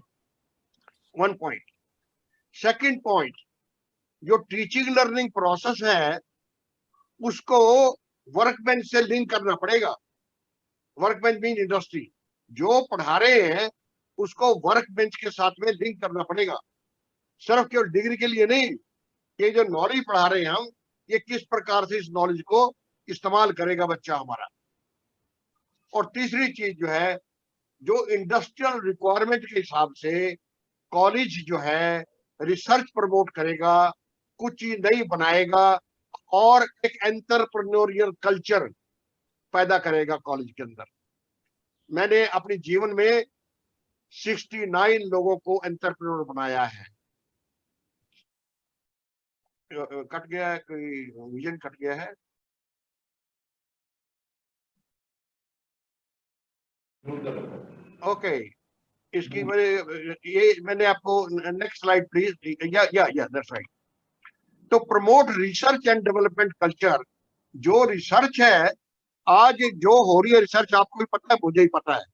1 पॉइंट। सेकंड पॉइंट, जो टीचिंग लर्निंग प्रोसेस है उसको वर्कबेंच से लिंक करना पड़ेगा। वर्कबेंच मीन इंडस्ट्री, जो पढ़ा रहे हैं उसको वर्कबेंच के साथ में लिंक करना पड़ेगा। सिर्फ केवल डिग्री के लिए नहीं, ये जो नॉलेज पढ़ा रहे हैं हम, ये किस प्रकार से इस नॉलेज को इस्तेमाल करेगा बच्चा हमारा। और तीसरी चीज जो है, जो इंडस्ट्रियल रिक्वायरमेंट के हिसाब से कॉलेज जो है रिसर्च प्रमोट करेगा, कुछ चीज नई बनाएगा और एक एंटरप्रेन्योरियल कल्चर पैदा करेगा कॉलेज के अंदर। मैंने अपने जीवन में 69 लोगों को एंटरप्रेन्योर बनाया है। कट गया है, कोई विजन कट गया है। ओके, इसकी मैंने आपको, नेक्स्ट स्लाइड प्लीज। या दैट्स राइट। तो promote research and development culture. जो रिसर्च है आज जो हो रही है, रिसर्च आपको भी पता है, मुझे ही पता है,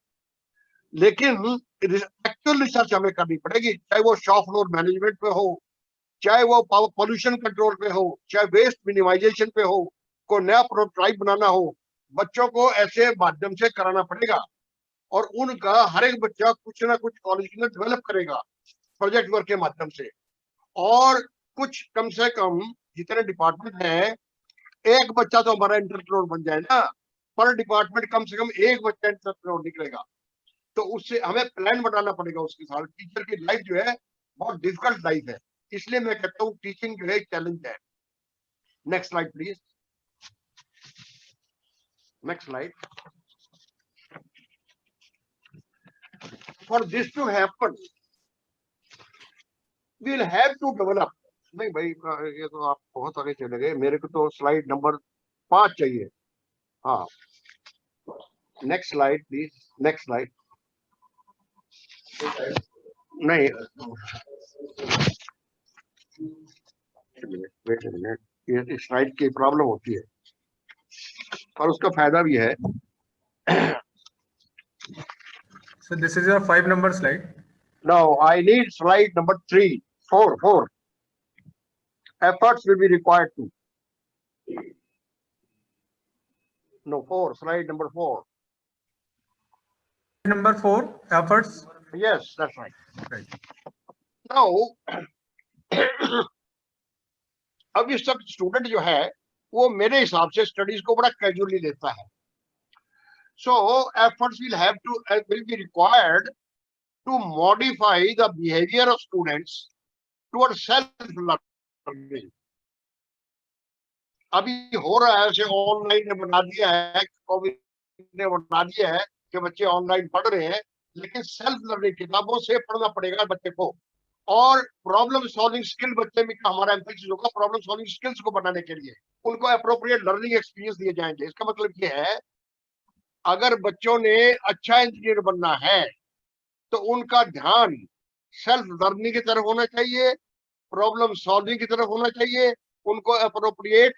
लेकिन एक्चुअल रिसर्च हमें करनी पड़ेगी, चाहे वो शॉप फ्लोर मैनेजमेंट पे हो, चाहे वो पोल्यूशन कंट्रोल पे हो, चाहे वेस्ट मिनिमाइजेशन पे हो, कोई नया प्रोटोटाइप बनाना हो, बच्चों को ऐसे माध्यम से कराना पड़ेगा। और उनका हर एक बच्चा कुछ ना कुछ कॉलेज के अंदर डेवलप करेगा प्रोजेक्ट वर्क के माध्यम से। और कुछ कम से कम जितने डिपार्टमेंट हैं एक बच्चा तो हमारा एंटरप्रेन्योर बन जाए ना, पर डिपार्टमेंट कम से कम एक बच्चा एंटरप्रेन्योर निकलेगा, तो उससे हमें प्लान बनाना पड़ेगा उसके साथ। टीचर की लाइफ जो है बहुत डिफिकल्ट लाइफ है, इसलिए मैं कहता हूँ टीचिंग जो है चैलेंज है। Next slide please, next slide. For this to happen we will have to develop. नहीं भाई, ये तो आप बहुत आगे चले गए, मेरे को तो स्लाइड नंबर 5 चाहिए। हाँ, next slide please, next slide. नहीं, वेट अ मिनट, ये स्लाइड की प्रॉब्लम होती है और उसका फायदा भी है। So this is your 5 number slide. Now I need slide number 3, 4. Efforts will be required to. No, 4, slide number 4. Number 4, efforts. Yes, that's right. Right. Now, अब ये सब स्टूडेंट जो है वो मेरे हिसाब से स्टडीज को बड़ा कैजुअली लेता है। So efforts will be required to modify the behavior of students towards self-learning. अभी हो रहा है, ऐसे ऑनलाइन ने बना दिया है, कोविड ने बना दिया है कि बच्चे ऑनलाइन पढ़ रहे हैं, लेकिन सेल्फ लर्निंग किताबों से पढ़ना पड़ेगा बच्चे को। और प्रॉब्लम सॉल्विंग स्किल बच्चे में हमारा एम्फेसिस होगा प्रॉब्लम सॉल्विंग स्किल्स को बनाने के लिए, उनको अप्रोप्रिएट लर्निंग एक्सपीरियंस दिए जाएंगे। इसका मतलब ये है, अगर बच्चों ने अच्छा इंजीनियर बनना है तो उनका ध्यान सेल्फ लर्निंग की तरफ होना चाहिए, प्रॉब्लम सॉल्विंग की तरफ होना चाहिए, उनको अप्रोप्रिएट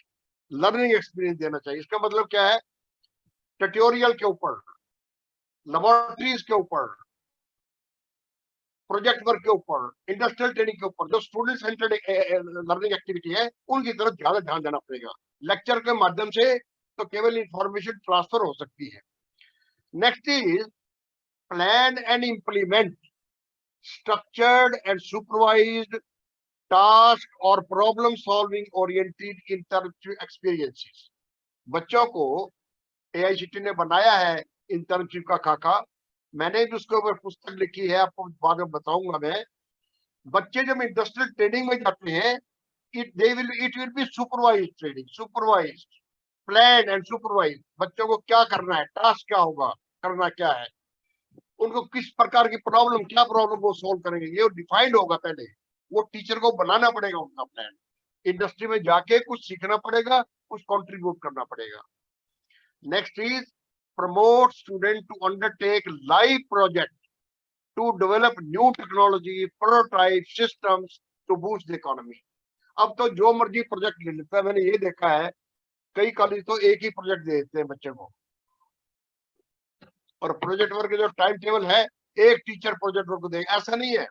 लर्निंग एक्सपीरियंस देना चाहिए। इसका मतलब क्या है, ट्यूटोरियल के ऊपर, लेबोरेटरीज के ऊपर, प्रोजेक्ट वर्क के ऊपर, इंडस्ट्रियल ट्रेनिंग के ऊपर, जो स्टूडेंट सेंटर्ड लर्निंग एक्टिविटी है उनकी तरफ ज्यादा ध्यान देना पड़ेगा। लेक्चर के माध्यम से तो केवल इंफॉर्मेशन ट्रांसफर हो सकती है। Next is plan and implement structured and supervised task और problem solving oriented interview experiences. बच्चों को AICTE ने बनाया है इंटर्नशिप का खाका, मैंने भी उसके ऊपर पुस्तक लिखी है, आपको बाद में बताऊंगा मैं। बच्चे जब इंडस्ट्रियल ट्रेनिंग में जाते हैं, it will B supervised training, supervised, plan and supervise. बच्चों को क्या करना है, टास्क क्या होगा, करना क्या है, उनको किस प्रकार की प्रॉब्लम, क्या प्रॉब्लम वो सोल्व करेंगे, ये डिफाइंड होगा। पहले वो टीचर को बनाना पड़ेगा उनका प्लान, इंडस्ट्री में जाके कुछ सीखना पड़ेगा, कुछ कंट्रीब्यूट करना पड़ेगा। Next is promote student to undertake live project to develop new technology, prototype systems to boost the economy. अब तो जो मर्जी प्रोजेक्ट ले लेता है, मैंने ये देखा है कई कॉलेज तो एक ही प्रोजेक्ट दे देते हैं बच्चे को, और प्रोजेक्ट वर्क जो टाइम टेबल है एक टीचर प्रोजेक्ट वर्क देगा, ऐसा नहीं है।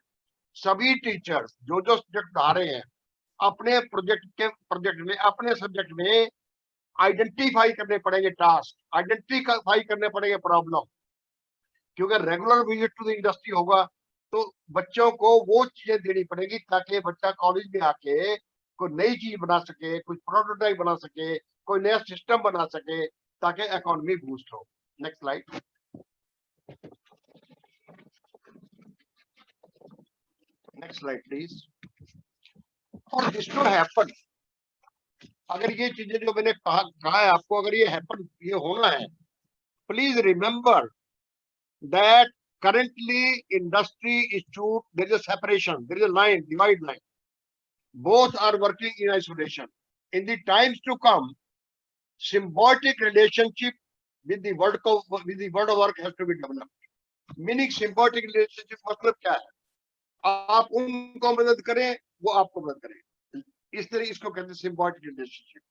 सभी टीचर्स जो सब्जेक्ट पढ़ा रहे हैं अपने प्रोजेक्ट में, अपने सब्जेक्ट में आइडेंटिफाई करने पड़ेंगे टास्क, आइडेंटिफाई करने पड़ेंगे प्रॉब्लम, क्योंकि regular visit to the industry होगा तो बच्चों को वो चीजें देनी पड़ेगी ताकि बच्चा कॉलेज में आके कोई नई चीज बना सके, कुछ प्रोटोटाइप बना सके, कोई नया सिस्टम बना सके, ताकि इकोनॉमी बूस्ट हो। Next slide. Next slide please. और दिस टू हैपन, अगर ये चीजें जो मैंने कहा है आपको, अगर ये होना है, please remember that currently industry institute there is a separation, there is a line, divide line, both are working in isolation. In the times to come, symbiotic relationship with the world of work has to be developed. Meaning symbiotic relationship मतलब क्या है, आप उनको मदद करें वो आपको मदद करें, इस तरह इसको कहते हैं symbiotic relationship,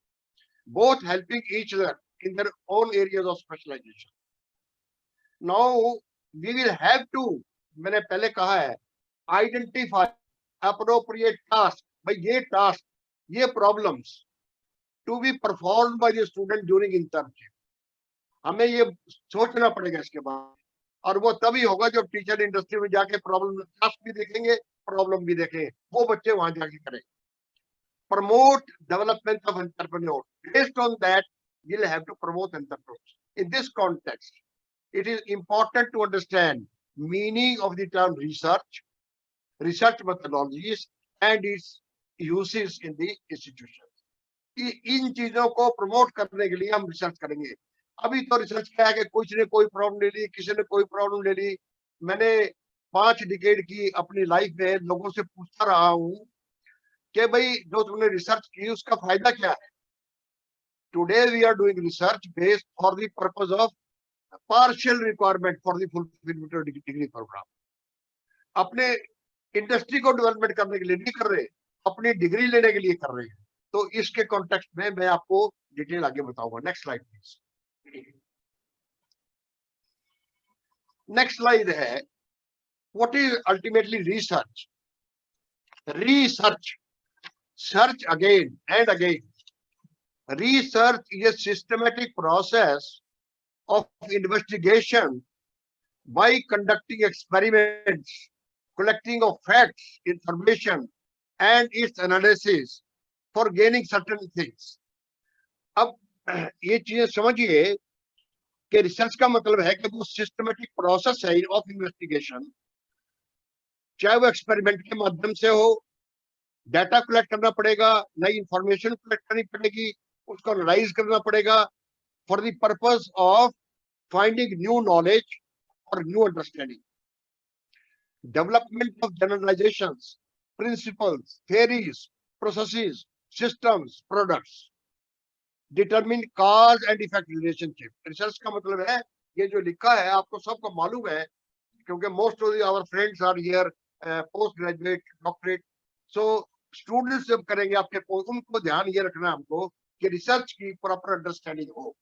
both helping each other in their own areas of specialization. Now we will have to, मैंने पहले कहा है, identify appropriate task, भाई ये task, ये problems to be performed by the student during internship. हमें ये सोचना पड़ेगा इसके बाद, और वो तभी होगा जब टीचर इंडस्ट्री में जाके प्रॉब्लम, टास्क भी देखेंगे, प्रॉब्लम भी देखेंगे, वो बच्चे वहां जाके करें। promote development of entrepreneurs. Based on that, you'll have to promote entrepreneurs. In this context, it is important to understand meaning of the term research, research methodologies, and its uses in the institution. इन चीजों को promote करने के लिए हम research करेंगे। अभी तो research क्या है कि कुछ ने कोई प्रॉब्लम ले ली, किसी ने कोई प्रॉब्लम ले ली। मैंने 5 डिकेड की अपनी लाइफ में लोगों से पूछता रहा हूं कि भाई जो तुमने रिसर्च की उसका फायदा क्या है। Today we are doing research based for the purpose of partial requirement for the fulfilment of degree programme. अपने इंडस्ट्री को डेवलपमेंट करने के लिए नहीं कर रहे, अपनी डिग्री लेने के लिए कर रहे हैं। तो इसके कॉन्टेक्स्ट में मैं आपको डिटेल आगे बताऊंगा। Next slide please. Next slide है what is ultimately research. Research, search again and again. Research is a systematic process of investigation by conducting experiments, collecting of facts, information, and its analysis for gaining certain things. अब ये चीजें समझिए कि research का मतलब है कि वो सिस्टमेटिक प्रोसेस है ऑफ इन्वेस्टिगेशन, चाहे वो एक्सपेरिमेंट के माध्यम से हो, डाटा कलेक्ट करना पड़ेगा, नई इंफॉर्मेशन कलेक्ट करनी पड़ेगी, उसको एनालाइज करना पड़ेगा for the purpose of finding new knowledge और new understanding. Development of generalisations, principles, theories, processes, systems, products, determine cause and effect relationship. Research का मतलब है ये जो लिखा है आपको सबको मालूम है, क्योंकि most of our friends are here post graduate, doctorate. So students जब करेंगे आपके उनको ध्यान ये रखना हमको कि रिसर्च की प्रॉपर अंडरस्टैंडिंग हो।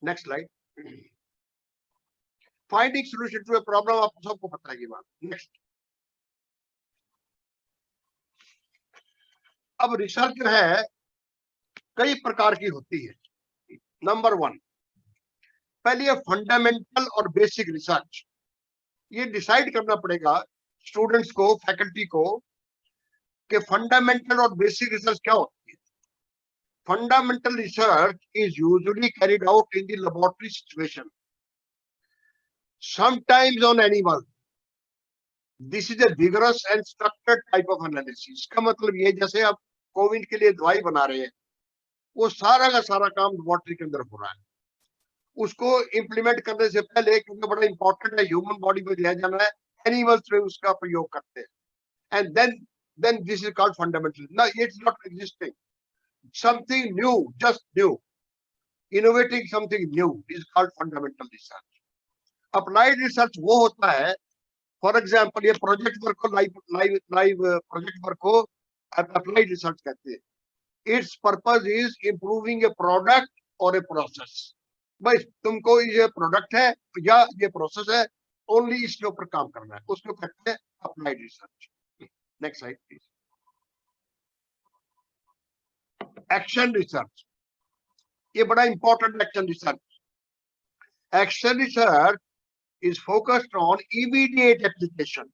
Next slide. Finding solution to a problem आपको सबको पता है ये बात। नेक्स्ट। अब रिसर्च जो है कई प्रकार की होती है। नंबर 1, पहले ये फंडामेंटल और बेसिक रिसर्च। ये डिसाइड करना पड़ेगा स्टूडेंट्स को, फैकल्टी को, कि फंडामेंटल और बेसिक रिसर्च क्या होती है। Fundamental research is usually carried out in the laboratory situation, sometimes on animal. This is a vigorous and structured type of analysis. का मतलब ये जैसे आप कोविड के लिए दवाई बना रहे हैं, वो सारा का सारा काम लेबोरेटरी के अंदर हो रहा है। उसको इम्प्लीमेंट करने से पहले, क्योंकि बड़ा इंपॉर्टेंट है, ह्यूमन बॉडी में लिया जाना है, एनिमल्स में उसका प्रयोग करते हैं। And then this is called fundamental. Now it's not existing. Something new, just new, innovating something new is called fundamental research. Applied research वो होता है, for example ये प्रोजेक्ट वर्क को लाइव प्रोजेक्ट वर्क को अप्लाइड रिसर्च कहते हैं। Its purpose is improving a product or a process. भाई तुमको ये प्रोडक्ट है या ये प्रोसेस है, ओनली इसके ऊपर काम करना है, उसको कहते हैं applied research. Next slide, please. Action research. ये बड़ा important action research. Action research is focused on immediate application,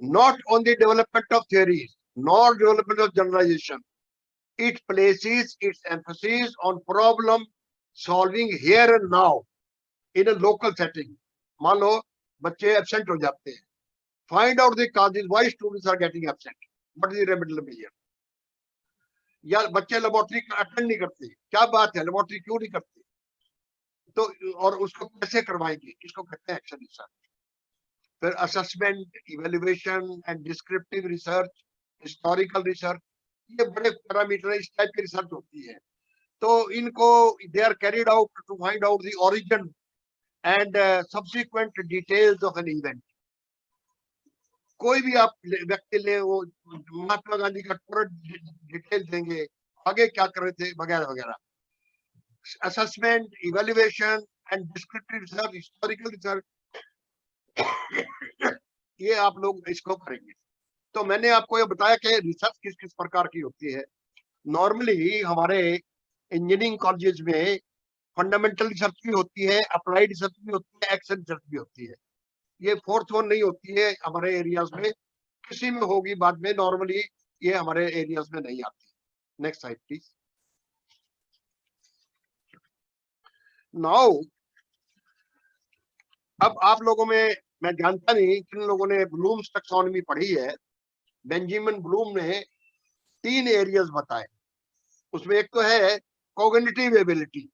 not on the development of theories, nor development of generalization. It places its emphasis on problem solving here and now in a local setting. मान लो बच्चे absent हो जाते हैं, find out the causes why students are getting absent, what is the remedial measure। या बच्चे laboratory attend नहीं करते, क्या बात है, लेबोरेटरी क्यों नहीं करते, तो और उसको कैसे करवाएंगे, इसको कहते हैं एक्शन रिसर्च। फिर assessment, evaluation and descriptive research, historical research, ये बड़े पैरामीटर इस टाइप की रिसर्च होती है। तो इनको they are carried out to find out the origin and subsequent details of an event. कोई भी आप व्यक्ति ले, वो महात्मा गांधी का पूरा डिटेल देंगे, आगे क्या कर रहे थे वगैरह वगैरह। Assessment, evaluation and descriptive research, historical research, ये आप लोग इसको करेंगे। तो मैंने आपको ये बताया कि रिसर्च किस किस प्रकार की होती है। नॉर्मली हमारे इंजीनियरिंग कॉलेजेस में फंडामेंटल रिसर्च भी होती है, अप्लाइड रिसर्च भी होती है, एक्शन रिसर्च भी होती है। ये फोर्थ वन नहीं होती है हमारे एरियाज में, किसी में होगी बाद में। नॉर्मली ये हमारे एरियाज में नहीं आती। Next side please. नाउ अब आप लोगों में, मैं जानता नहीं किन लोगों ने ब्लूम्स टैक्सोनॉमी पढ़ी है। बेंजामिन ब्लूम ने 3 एरियाज बताए। उसमें एक तो है कॉग्निटिव एबिलिटी,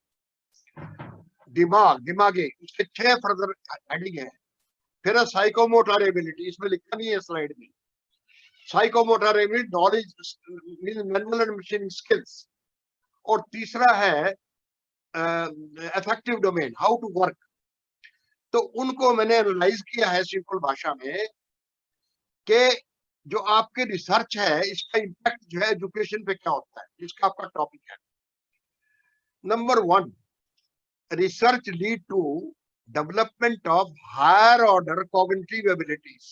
दिमागी, उसके 6 फर्दर हेडिंग है। फिर है साइकोमोटर एबिलिटी, इसमें लिखा नहीं है स्लाइड में। Psychomotor ability, knowledge manual and machining skills. और तीसरा है affective domain, how to work. तो उनको मैंने एनालाइज किया है सिंपल भाषा में कि जो आपके रिसर्च है इसका इम्पैक्ट जो है एजुकेशन पे क्या होता है, इसका आपका टॉपिक है। Number 1, research lead to development of higher order cognitive abilities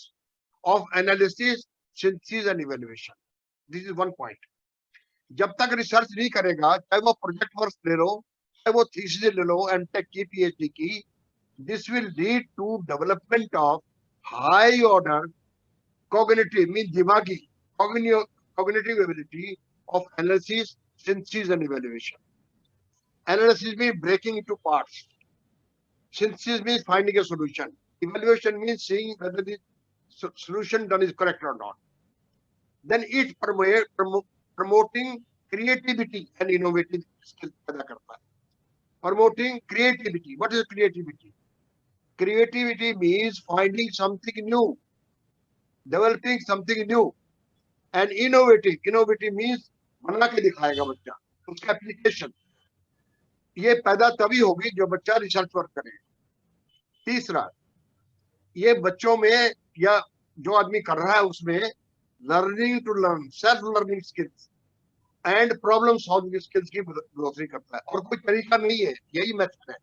of analysis, synthesis and evaluation. This is one point. जब तक रिसर्च नहीं करेगा, चाहे वो प्रोजेक्ट वर्क ले लो, चाहे वो थीसिस ले लो, एमटेक की, पीएचडी की, this will lead to development of high order cognitive, means दिमागी, cognitive ability of analysis, synthesis and evaluation. Analysis means breaking into parts. Synthesis means finding a solution. Evaluation means seeing whether the solution done is correct or not. Then it promoting creativity and innovative skills पैदा करता है. Promoting creativity. What is creativity? Creativity means finding something new, developing something new. And innovative means बना के दिखाएगा बच्चा, उसका application. ये पैदा तभी होगी जो बच्चा रिसर्च वर्क करेगा। तीसरा, ये बच्चों में या जो आदमी कर रहा है उसमें learning to learn, self learning skills and problem solving skills की बढ़ोतरी करता है। और कोई तरीका नहीं है, यही मेथड है।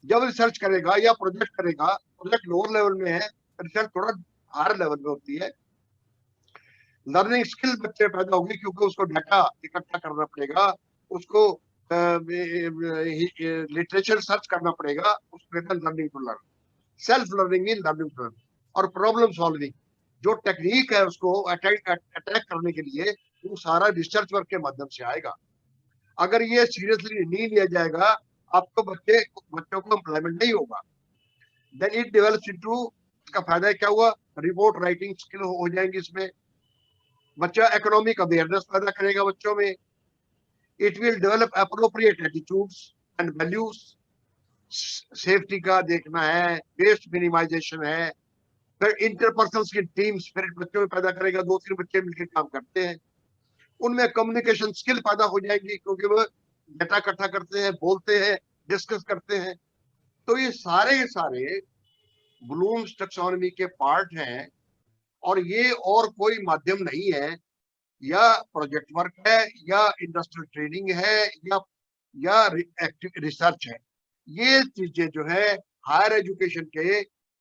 जब रिसर्च करेगा या प्रोजेक्ट करेगा, प्रोजेक्ट लोअर लेवल में है, रिसर्च थोड़ा हायर लेवल में होती है। लर्निंग स्किल बच्चे पैदा होगी क्योंकि उसको डाटा इकट्ठा करना पड़ेगा, उसको लिटरेचर सर्च करना पड़ेगा, उसको learning to learn. Self learning mean learning to learn. और प्रॉब्लम सॉल्विंग, जो टेक्निक है उसको अटैक करने के लिए, वो सारा रिसर्च वर्क के माध्यम से आएगा। अगर ये सीरियसली नहीं लिया जाएगा, आपको बच्चों को एम्प्लॉयमेंट नहीं होगा। देन इट डेवलप्स इनटू, इसका फायदा क्या हुआ, रिपोर्ट राइटिंग स्किल हो जाएंगी इसमें। बच्चा इकोनॉमिक अवेयरनेस पैदा करेगा बच्चों में। It will develop appropriate attitudes and values. Safety का देखना है, वेस्ट मिनिमाइजेशन है। फिर इंटरपर्सनल की टीम स्पिरिट बच्चों में पैदा करेगा, 2-3 बच्चे मिलकर काम करते हैं। उनमें कम्युनिकेशन स्किल पैदा हो जाएगी क्योंकि वो डेटा इकट्ठा करते हैं, बोलते हैं, डिस्कस करते हैं। तो ये सारे ब्लूम्स टैक्सोनॉमी के पार्ट हैं। और ये और कोई माध्यम नहीं है, या प्रोजेक्ट वर्क है, या इंडस्ट्रियल ट्रेनिंग है, या रिसर्च है। ये चीजें जो है हायर एजुकेशन के,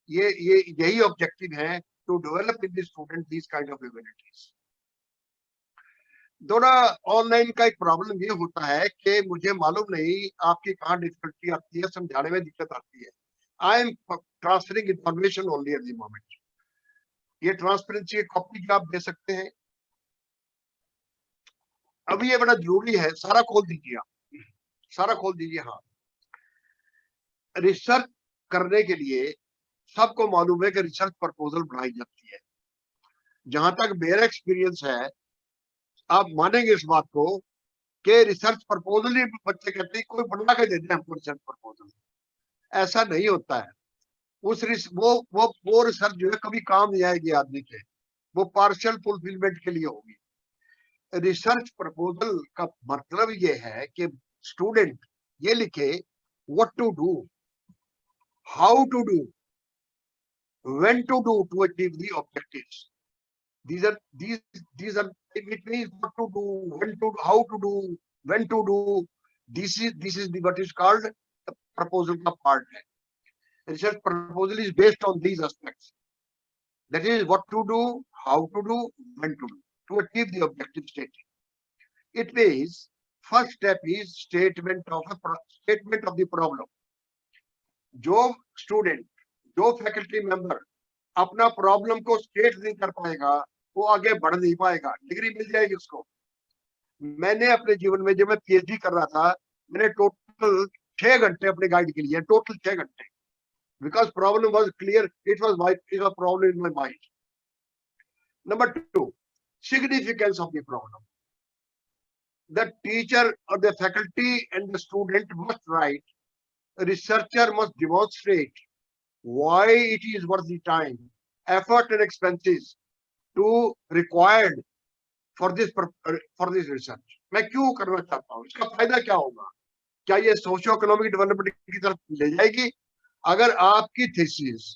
यही ऑब्जेक्टिव है, to develop in the student this kind of abilities. थोड़ा ऑनलाइन का एक प्रॉब्लम ये होता है कि मुझे मालूम नहीं आपकी कहाँ डिफिकल्टी आती है, समझाने में दिक्कत आती है। I am transferring information only at the moment. ये ट्रांसपेरेंसी की कॉपी आप दे सकते हैं। अभी ये बड़ा जरूरी है, सारा खोल दीजिए आप, सारा खोल दीजिए। हाँ, रिसर्च करने के लिए सबको मालूम है कि रिसर्च प्रपोजल बनाई जाती है। जहां तक मेरा एक्सपीरियंस है, आप मानेंगे इस बात को कि रिसर्च प्रपोजल ही बच्चे कहते हैं कोई बना के दे दे हमको रिसर्च प्रपोजल। ऐसा नहीं होता है। वो रिसर्च जो है कभी काम नहीं आएगी आदमी के, वो पार्शियल फुलफिलमेंट के लिए होगी। रिसर्च प्रपोजल का मतलब ये है कि स्टूडेंट ये लिखे what to do, how to do, when to do to achieve the objectives. these are it means what to do, when to, how to do, when to do. This is the what is called the proposal का part है। Research proposal is based on these aspects, that is what to do, how to do, when to do, to achieve the objective stated. It means first step is statement of the problem. जो student, जो faculty member अपना problem को state नहीं कर पाएगा, वो आगे बढ़ नहीं पाएगा, डिग्री मिल जाएगी उसको। मैंने अपने जीवन में जब मैं पीएचडी कर रहा था, मैंने टोटल 6 घंटे अपने गाइड के लिए, टोटल 6 घंटे, because problem was clear, it was problem in my mind. Number 2, significance of the problem. The teacher or the faculty and the student must write, a researcher must demonstrate why it is worth the time, effort and expenses to required for this research. मैं क्यों करना चाहता हूँ, इसका फायदा क्या होगा, क्या ये सोशियो इकोनॉमिक डेवलपमेंट की तरफ ले जाएगी? अगर आपकी थीसिस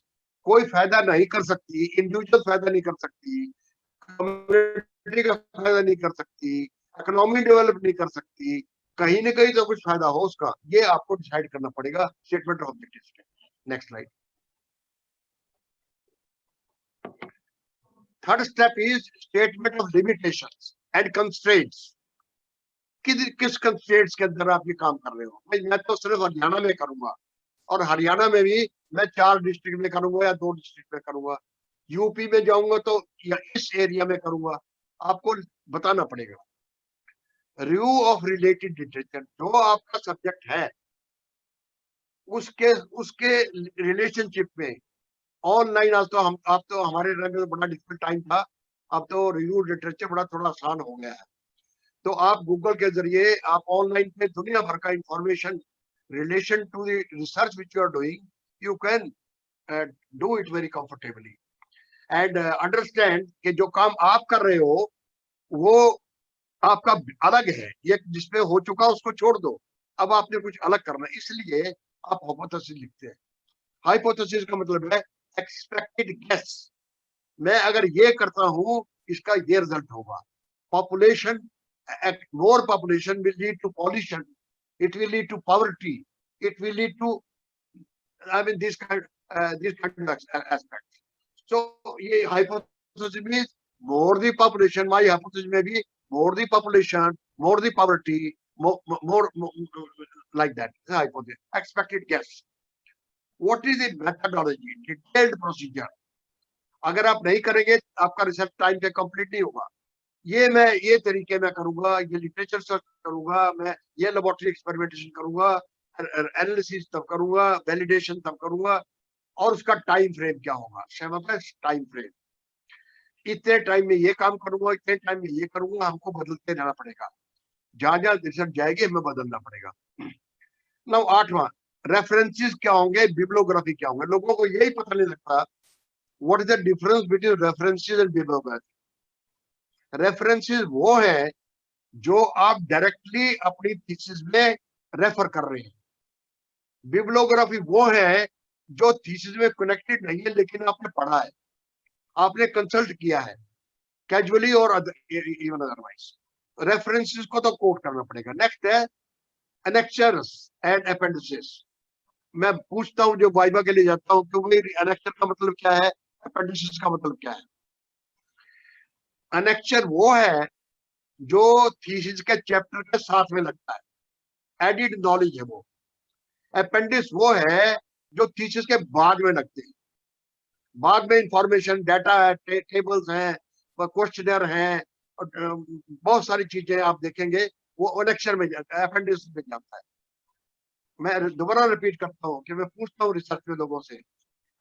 कोई फायदा नहीं कर सकती, इंडिविजुअल फायदा नहीं कर सकती, कम्युनिटी का फायदा नहीं कर सकती, इकोनॉमी डेवलप नहीं कर सकती, कहीं ना कहीं तो कुछ फायदा हो उसका, ये आपको डिसाइड करना पड़ेगा स्टेटमेंट ऑफ ऑब्जेक्टिव्स में। Next slide. Third step is statement of limitations and constraints. किस कंस्ट्रेंट्स के अंदर आप ये काम कर रहे हो? भाई मैं तो सिर्फ हरियाणा में करूंगा, और हरियाणा में भी मैं 4 डिस्ट्रिक्ट में करूंगा या 2 डिस्ट्रिक्ट में करूंगा, यूपी में जाऊंगा तो या इस एरिया में करूंगा, आपको बताना पड़ेगा। रिव्यू ऑफ रिलेटेड लिटरेचर, जो आपका सब्जेक्ट है उसके रिलेशनशिप में ऑनलाइन, आज तो आप तो हमारे टाइम में बड़ा डिफिकल्ट टाइम था, अब तो रिव्यू लिटरेचर बड़ा थोड़ा आसान हो गया है। तो आप गूगल के जरिए आप ऑनलाइन पे दुनिया भर का information relation to the research which you are doing, you can do it very comfortably and understand कि जो काम आप कर रहे हो वो आपका अलग है, ये जिसमें हो चुका उसको छोड़ दो, अब आपने कुछ अलग करना है, इसलिए आप हाइपोथेसिस लिखते हैं। हाइपोथेसिस का मतलब है एक्सपेक्टेड गेस, मैं अगर ये करता हूं इसका ये रिजल्ट होगा। Population, more population will lead to pollution, it will lead to poverty, it will lead to, I mean, this kind of aspects. So ये hypothesis means more the population, my hypothesis may be more the population, more the poverty, more like that. Hypothesis, expected guess. What is the methodology? Detailed procedure. अगर आप नहीं करेंगे आपका research time पे complete नहीं होगा। ये तरीके में करूंगा, ये लिटरेचर सर्च करूंगा, मैं ये लेबोरेटरी एक्सपेरिमेंटेशन करूंगा, एनालिसिस तब करूंगा, वैलिडेशन तब करूंगा, और उसका टाइम फ्रेम क्या होगा, टाइम फ्रेम, इतने टाइम में ये काम करूंगा, इतने टाइम में ये करूंगा, हमको बदलते रहना पड़ेगा, जहां जहां रिसर्च जाएगी हमें बदलना पड़ेगा। नाउ 8वां, रेफरेंसेस क्या होंगे, बिब्लियोग्राफी क्या होंगे। लोगों को यही पता नहीं लगता what is the difference between references and bibliography. References वो है जो आप डायरेक्टली अपनी थीसिस में रेफर कर रहे हैं, बिब्लियोग्राफी वो है जो थीसिस में कनेक्टेड नहीं है लेकिन आपने पढ़ा है, आपने कंसल्ट किया है कैजुअली और इवन अदरवाइज। रेफरेंसेस को तो कोट करना पड़ेगा। नेक्स्ट है एनेक्चर्स एंड अपेंडिसेस। मैं पूछता हूं जो वाइवा के लिए जाता हूं कि भाई एनेक्चर का मतलब क्या है, अपेंडिसेस का मतलब क्या है। एनेक्चर वो है जो थीसिस के चैप्टर के साथ में लगता है, एडिड नॉलेज है वो। अपेंडिक्स वो है जो थीसिस के बाद में लगते हैं, बाद में इंफॉर्मेशन, डाटा है, टेबल्स हैं, क्वेश्चनर हैं, बहुत सारी चीजें आप देखेंगे वो एनेक्चर में जाता है, अपेंडिक्स में जाता है। मैं दोबारा रिपीट करता हूँ कि मैं पूछता हूँ रिसर्च में लोगों से,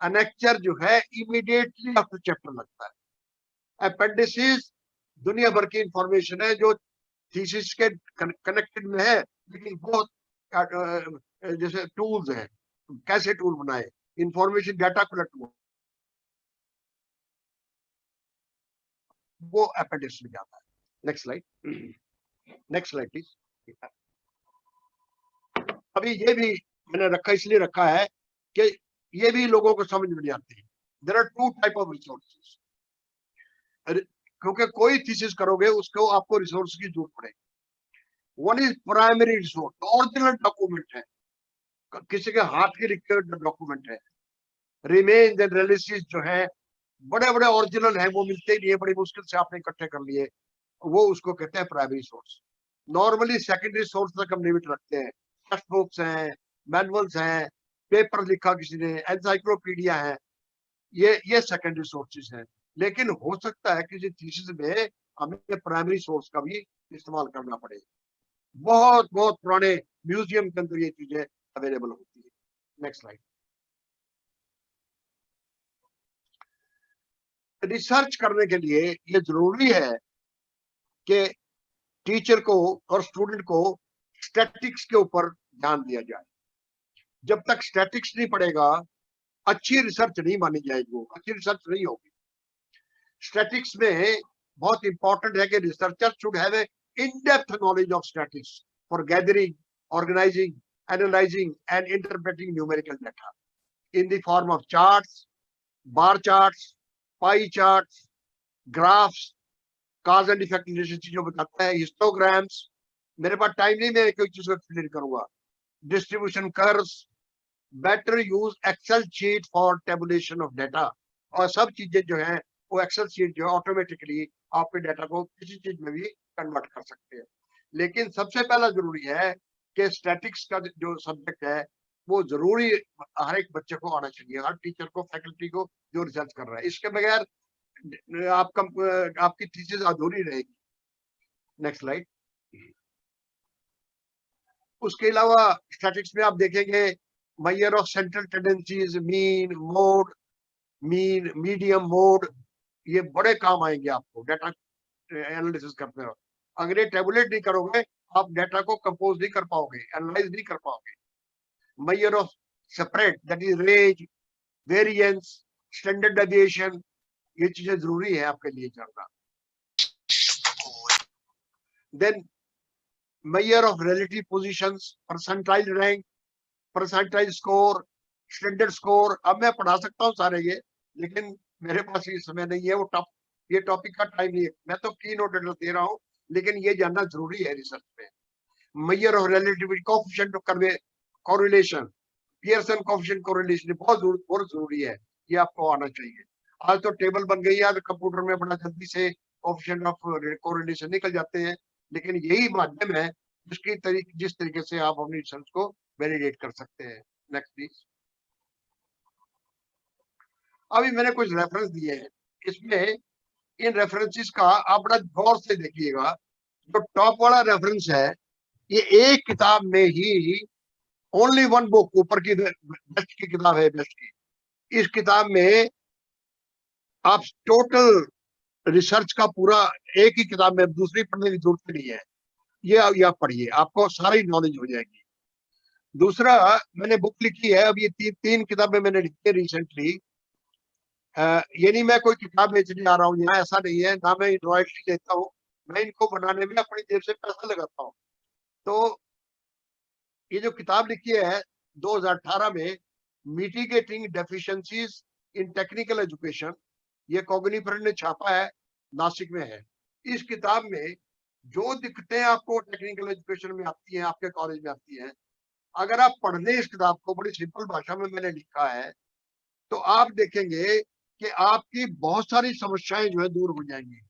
एनेक्चर जो है इमीडिएटली आफ्टर चैप्टर लगता है, अपेंडिसेस दुनिया भर की इंफॉर्मेशन है जो थीसिस के कनेक्टेड में है, लेकिन बहुत जैसे टूल्स हैं, कैसे टूल बनाए, इंफॉर्मेशन डाटा कलेक्ट हो, वो अपेंडिक्स में जाता है। Next slide, next slide please. अभी ये भी मैंने रखा इसलिए रखा है कि ये भी लोगों को समझ में नहीं आती। There are 2 type of resources, क्योंकि कोई थीसिस करोगे उसको आपको रिसोर्स की जरूरत पड़ेगी। One is primary resource, original document है, किसी के हाथ के लिखे हुए डॉक्यूमेंट है। रिमेन्स एंड एनालिसिस जो है बड़े बड़े ओरिजिनल है, वो मिलते ही नहीं है, बड़ी मुश्किल से आपने इकट्ठे कर लिए, वो उसको कहते हैं primary source. Normally secondary source तक हम लिमिट रखते हैं, टेक्स्ट बुक्स हैं, मैनुअल्स हैं, पेपर लिखा किसी ने, एनसाइक्लोपीडिया है, ये सेकेंडरी सोर्सेज हैं। लेकिन हो सकता है किसी थीसिस में हमें प्राइमरी सोर्स का भी इस्तेमाल करना पड़े। बहुत बहुत पुराने म्यूजियम के अंदर ये चीजें अवेलेबल होती है। Next slide. रिसर्च करने के लिए ये जरूरी है कि टीचर को और स्टूडेंट को स्टैटिक्स के ऊपर ध्यान दिया जाए। जब तक स्टैटिक्स नहीं पढ़ेगा अच्छी रिसर्च नहीं मानी जाएगी, वो अच्छी रिसर्च नहीं होगी। स्टैटिक्स में बहुत इंपॉर्टेंट है कि researcher should have a in-depth knowledge of statistics for gathering, organizing, analyzing and interpreting numerical data in the form of charts, bar charts, pie charts, graphs, cause and effect relationship जो बताता है, histograms। मेरे पास time नहीं, मैं कोई चीज को explain करूंगा। Distribution curves, better use excel sheet for tabulation of data, और सब चीजें जो है वो एक्सेल शीट जो है ऑटोमेटिकली आपके डाटा को किसी चीज में भी कन्वर्ट कर सकते हैं। लेकिन सबसे पहला जरूरी है कि स्टैटिक्स का जो सब्जेक्ट है वो जरूरी हर एक बच्चे को आना चाहिए, हर टीचर को, फैकल्टी को जो रिसर्च कर रहा है। इसके बगैर आपकी थीसिस अधूरी रहेगी। Next slide. उसके अलावा स्टैटिक्स में आप देखेंगे measure of central tendencies, mean, mode, mean, medium, mode, ये बड़े काम आएंगे आपको डाटा एनालिसिस करते हो। अगर ये टेबुलेट नहीं करोगे आप डाटा को कंपोज नहीं कर पाओगे, एनालाइज नहीं कर पाओगे। Measure of spread, that is range, variance, standard deviation, ये चीजें जरूरी है आपके लिए जानना। Then measure of relative positions, percentile rank, percentile score, standard score। अब मैं पढ़ा सकता हूँ सारे ये, लेकिन मेरे पास ये समय नहीं है, वो ये टॉपिक का टाइम नहीं है। मैं तो की नोट दे रहा हूँ, लेकिन ये जानना जरूरी है रिसर्च में। measure of relativity, coefficient of correlation, Pearson coefficient correlation बहुत जरूरी है, ये आपको आना चाहिए। आज तो टेबल बन गई है, कंप्यूटर में बड़ा जल्दी से कोएफिशिएंट ऑफ कोरिलेशन निकल जाते हैं, लेकिन यही माध्यम है जिस तरीके से आप अपनी रिसर्च को वैलिडेट कर सकते हैं। Next please. अभी मैंने कुछ रेफरेंस दिए हैं, इसमें इन रेफरेंसेस का आप बड़ा गौर से देखिएगा। जो टॉप वाला रेफरेंस है ये एक किताब में ही ओनली वन बुक, ऊपर की बेस्ट की किताब है, बेस्ट की। इस किताब में आप टोटल रिसर्च का पूरा एक ही किताब में, दूसरी पढ़ने की जरूरत नहीं है, ये आप पढ़िए, आपको सारी नॉलेज हो जाएगी। दूसरा मैंने बुक लिखी है, अब ये तीन किताबें मैंने लिखी है रिसेंटली। ये नहीं मैं कोई किताब बेचने आ रहा हूँ यहाँ, ऐसा नहीं है, ना मैं रॉयल्टी लेता हूँ, मैं इनको बनाने में अपनी जेब से पैसा लगाता हूँ। तो ये जो किताब लिखी है 2018 में, मिटिगेटिंग डेफिशिएंसीज इन टेक्निकल एजुकेशन, ये कॉग्निफरेंट ने छापा है, नासिक में है। इस किताब में जो दिक्कतें आपको टेक्निकल एजुकेशन में आती हैं, आपके कॉलेज में आती हैं, अगर आप पढ़ लें इस किताब को, बड़ी सिंपल भाषा में मैंने लिखा है, तो आप देखेंगे कि आपकी बहुत सारी समस्याएं जो है दूर हो जाएंगी।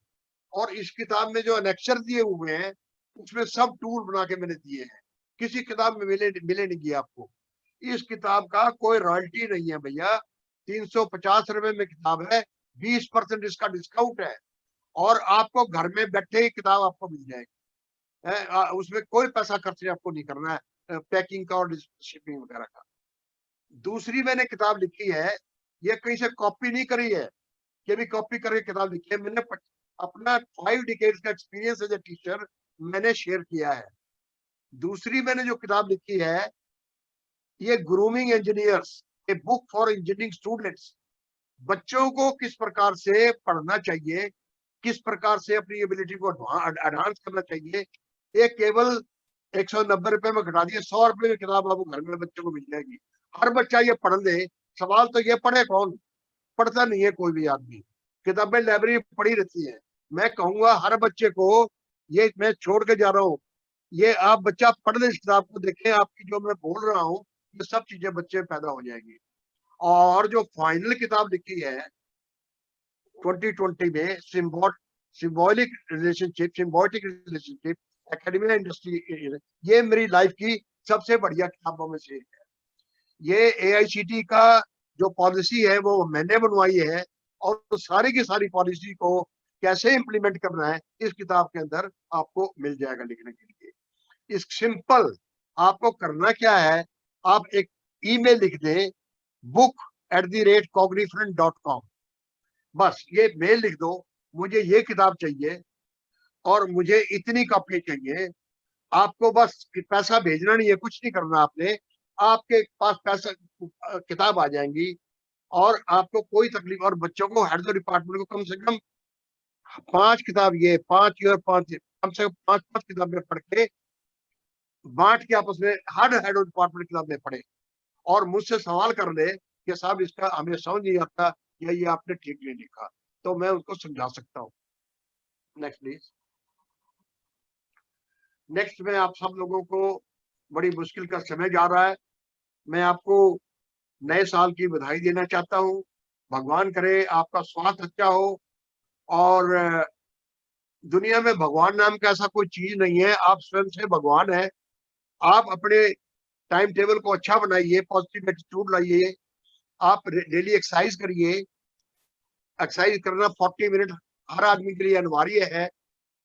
और इस किताब में जो अनेक्चर दिए हुए हैं उसमें सब टूल बना के मैंने दिए हैं, किसी किताब में मिले नहीं आपको। इस किताब का कोई रॉयल्टी नहीं है भैया, 350 रुपए में किताब है, 20% इसका डिस्काउंट है, और आपको घर में बैठे ही किताब आपको मिल जाएगी। उसमें कोई पैसा खर्च आपको नहीं करना है, पैकिंग का और शिपिंग वगैरह का। दूसरी मैंने किताब लिखी है, ये कहीं से कॉपी नहीं करी है, ये भी कॉपी करके किताब लिखी है, मैंने अपना 5 डिकेड्स का एक्सपीरियंस एज ए टीचर मैंने शेयर किया है। दूसरी मैंने जो किताब लिखी है, ये grooming engineers, a book for engineering students. बच्चों को किस प्रकार से पढ़ना चाहिए, किस प्रकार से अपनी एबिलिटी को एडवांस करना चाहिए, ये केवल 190 रुपए में घटा दिए, 100 रुपए में किताब आपको घर में बच्चों को मिल जाएगी। हर बच्चा ये पढ़ ले। सवाल तो ये पढ़े कौन, पढ़ता नहीं है कोई भी आदमी, किताबें लाइब्रेरी पढ़ी रहती है। मैं कहूंगा हर बच्चे को, ये मैं छोड़ के जा रहा हूँ, ये आप बच्चा पढ़ ले, इस किताब को देखें, आपकी जो मैं बोल रहा हूँ ये सब चीजें बच्चे पैदा हो जाएंगी। और जो फाइनल किताब लिखी है 2020 में, सिम्बॉयटिक रिलेशनशिप एकेडमिया इंडस्ट्री, ये मेरी लाइफ की सबसे बढ़िया किताबों में से एक है। ये AICTE का जो पॉलिसी है वो मैंने बनवाई है, और सारी की सारी पॉलिसी को कैसे इंप्लीमेंट करना है इस किताब के अंदर आपको मिल जाएगा लिखने के लिए। इस सिंपल आपको करना क्या है, आप एक ईमेल लिख दें book@cognifront.com, बस ये मेल लिख दो, मुझे ये किताब चाहिए और मुझे इतनी कॉपी चाहिए। आपको बस पैसा भेजना नहीं है, कुछ नहीं करना आपने, आपके पास पैसा किताब आ जाएंगी और आपको कोई तकलीफ। और बच्चों को हेड डिपार्टमेंट को कम से कम 5 किताब, ये 5 और 5 कम से कम 5 किताबें पढ़ के बांट के आपस में हर हेड डिपार्टमेंट किताबें पढ़े और मुझसे सवाल कर ले कि साहब इसका हमें समझ नहीं आता या ये आपने ठीक नहीं लिखा, तो मैं उनको समझा सकता हूँ। Next please. नेक्स्ट में आप सब लोगों को बड़ी मुश्किल का समय जा रहा है, मैं आपको नए साल की बधाई देना चाहता हूँ। भगवान करे आपका स्वास्थ्य अच्छा हो और दुनिया में भगवान नाम का ऐसा कोई चीज नहीं है, आप स्वयं से भगवान है। आप अपने टाइम टेबल को अच्छा बनाइए, पॉजिटिव एटीट्यूड लाइए, आप डेली एक्सरसाइज करिए। एक्सरसाइज करना 40 मिनट हर आदमी के लिए अनिवार्य है।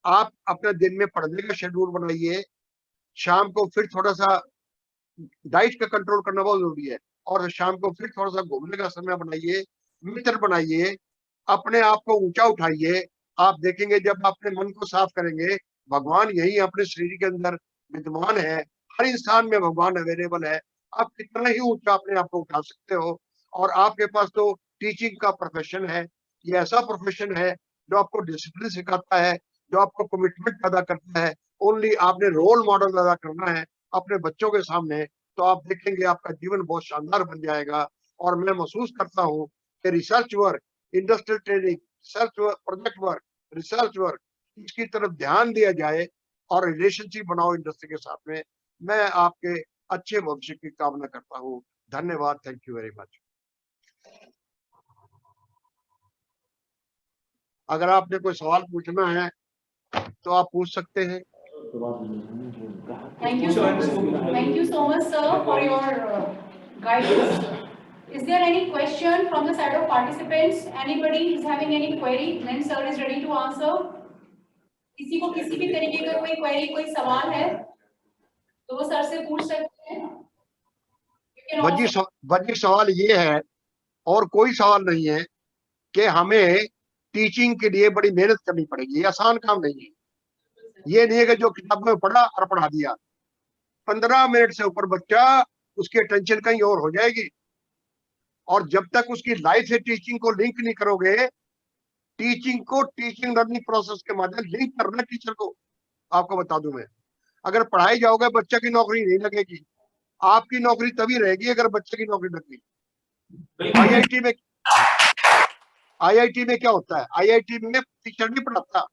आप अपने दिन में पढ़ने का शेड्यूल बनाइए, शाम को फिर थोड़ा सा डाइट का कंट्रोल करना बहुत जरूरी है और शाम को फिर थोड़ा सा घूमने का समय बनाइए, मित्र बनाइए, अपने आप को ऊंचा उठाइए। आप देखेंगे जब अपने मन को साफ करेंगे, भगवान यही अपने शरीर के अंदर विद्यमान है, हर इंसान में भगवान अवेलेबल है। आप कितना ही ऊंचा अपने आप को उठा सकते हो। और आपके पास तो टीचिंग का प्रोफेशन है, ये ऐसा प्रोफेशन है जो आपको डिसिप्लिन सिखाता है, जो आपको कमिटमेंट पैदा करता है। ओनली आपने रोल मॉडल पैदा करना है अपने बच्चों के सामने, तो आप देखेंगे आपका जीवन बहुत शानदार बन जाएगा। और मैं महसूस करता हूँ कि research work, industrial training, research work, project work, research work, इसकी तरफ ध्यान दिया जाए और रिलेशनशिप बनाओ इंडस्ट्री के साथ में। मैं आपके अच्छे भविष्य की कामना करता हूँ। धन्यवाद। Thank you very much. अगर आपने कोई सवाल पूछना है तो आप पूछ सकते हैं। Thank you so much, sir, for your guidance. Is there any question from the side of participants? Anybody is having any query? Then sir is ready to answer. किसी को किसी भी तरीके का कोई query, कोई सवाल है तो वो सर से पूछ सकते हैं। वजी सवाल ये है और कोई सवाल नहीं है कि हमें टीचिंग के लिए बड़ी मेहनत करनी पड़ेगी, ये आसान काम नहीं है। ये नहीं है कि जो किताब में पढ़ा और पढ़ा दिया, 15 मिनट से ऊपर बच्चा उसकी अटेंशन कहीं और हो जाएगी। और जब तक उसकी लाइफ से टीचिंग को लिंक नहीं करोगे, टीचिंग को टीचिंग लर्निंग प्रोसेस के माध्यम लिंक करना टीचर को। आपको बता दूं मैं, अगर पढ़ाई जाओगे बच्चे की नौकरी नहीं लगेगी, आपकी नौकरी तभी रहेगी अगर बच्चे की नौकरी लगेगी। आईआईटी में क्या होता है, आईआईटी में टीचर नहीं पढ़ाता,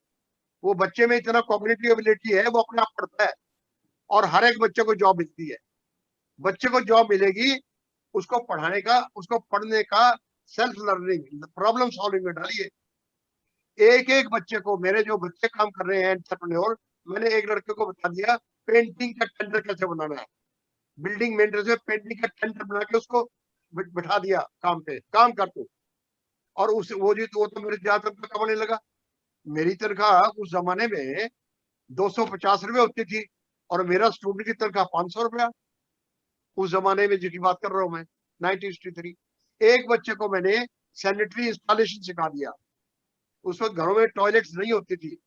वो बच्चे में इतना कॉग्निटिव एबिलिटी है, वो अपने आप पढ़ता है और हर एक बच्चे को जॉब मिलती है। बच्चे को जॉब मिलेगी, उसको पढ़ाने का, उसको पढ़ने का, सेल्फ लर्निंग, प्रॉब्लम सॉल्विंग में डालिए। एक एक बच्चे को, मेरे जो बच्चे काम कर रहे हैं एंटरप्रेन्योर, मैंने एक लड़के को बता दिया पेंटिंग का टेंडर कैसे बनाना है। बिल्डिंग मेंटेनेंस में पेंटिंग का टेंडर बना के उसको बिठा दिया काम पे, काम कर तू। और उस वो तो मेरे ज्यादा तनख्वाह कमाने लगा। मेरी तनख्वाह उस जमाने में 250 रुपए होती थी और मेरा स्टूडेंट की तनख्वाह 500 रुपया। उस जमाने में जिसकी बात कर रहा हूं मैं, 1963। एक बच्चे को मैंने सैनिटरी इंस्टॉलेशन सिखा दिया, उस वक्त घरों में टॉयलेट्स नहीं होती थी,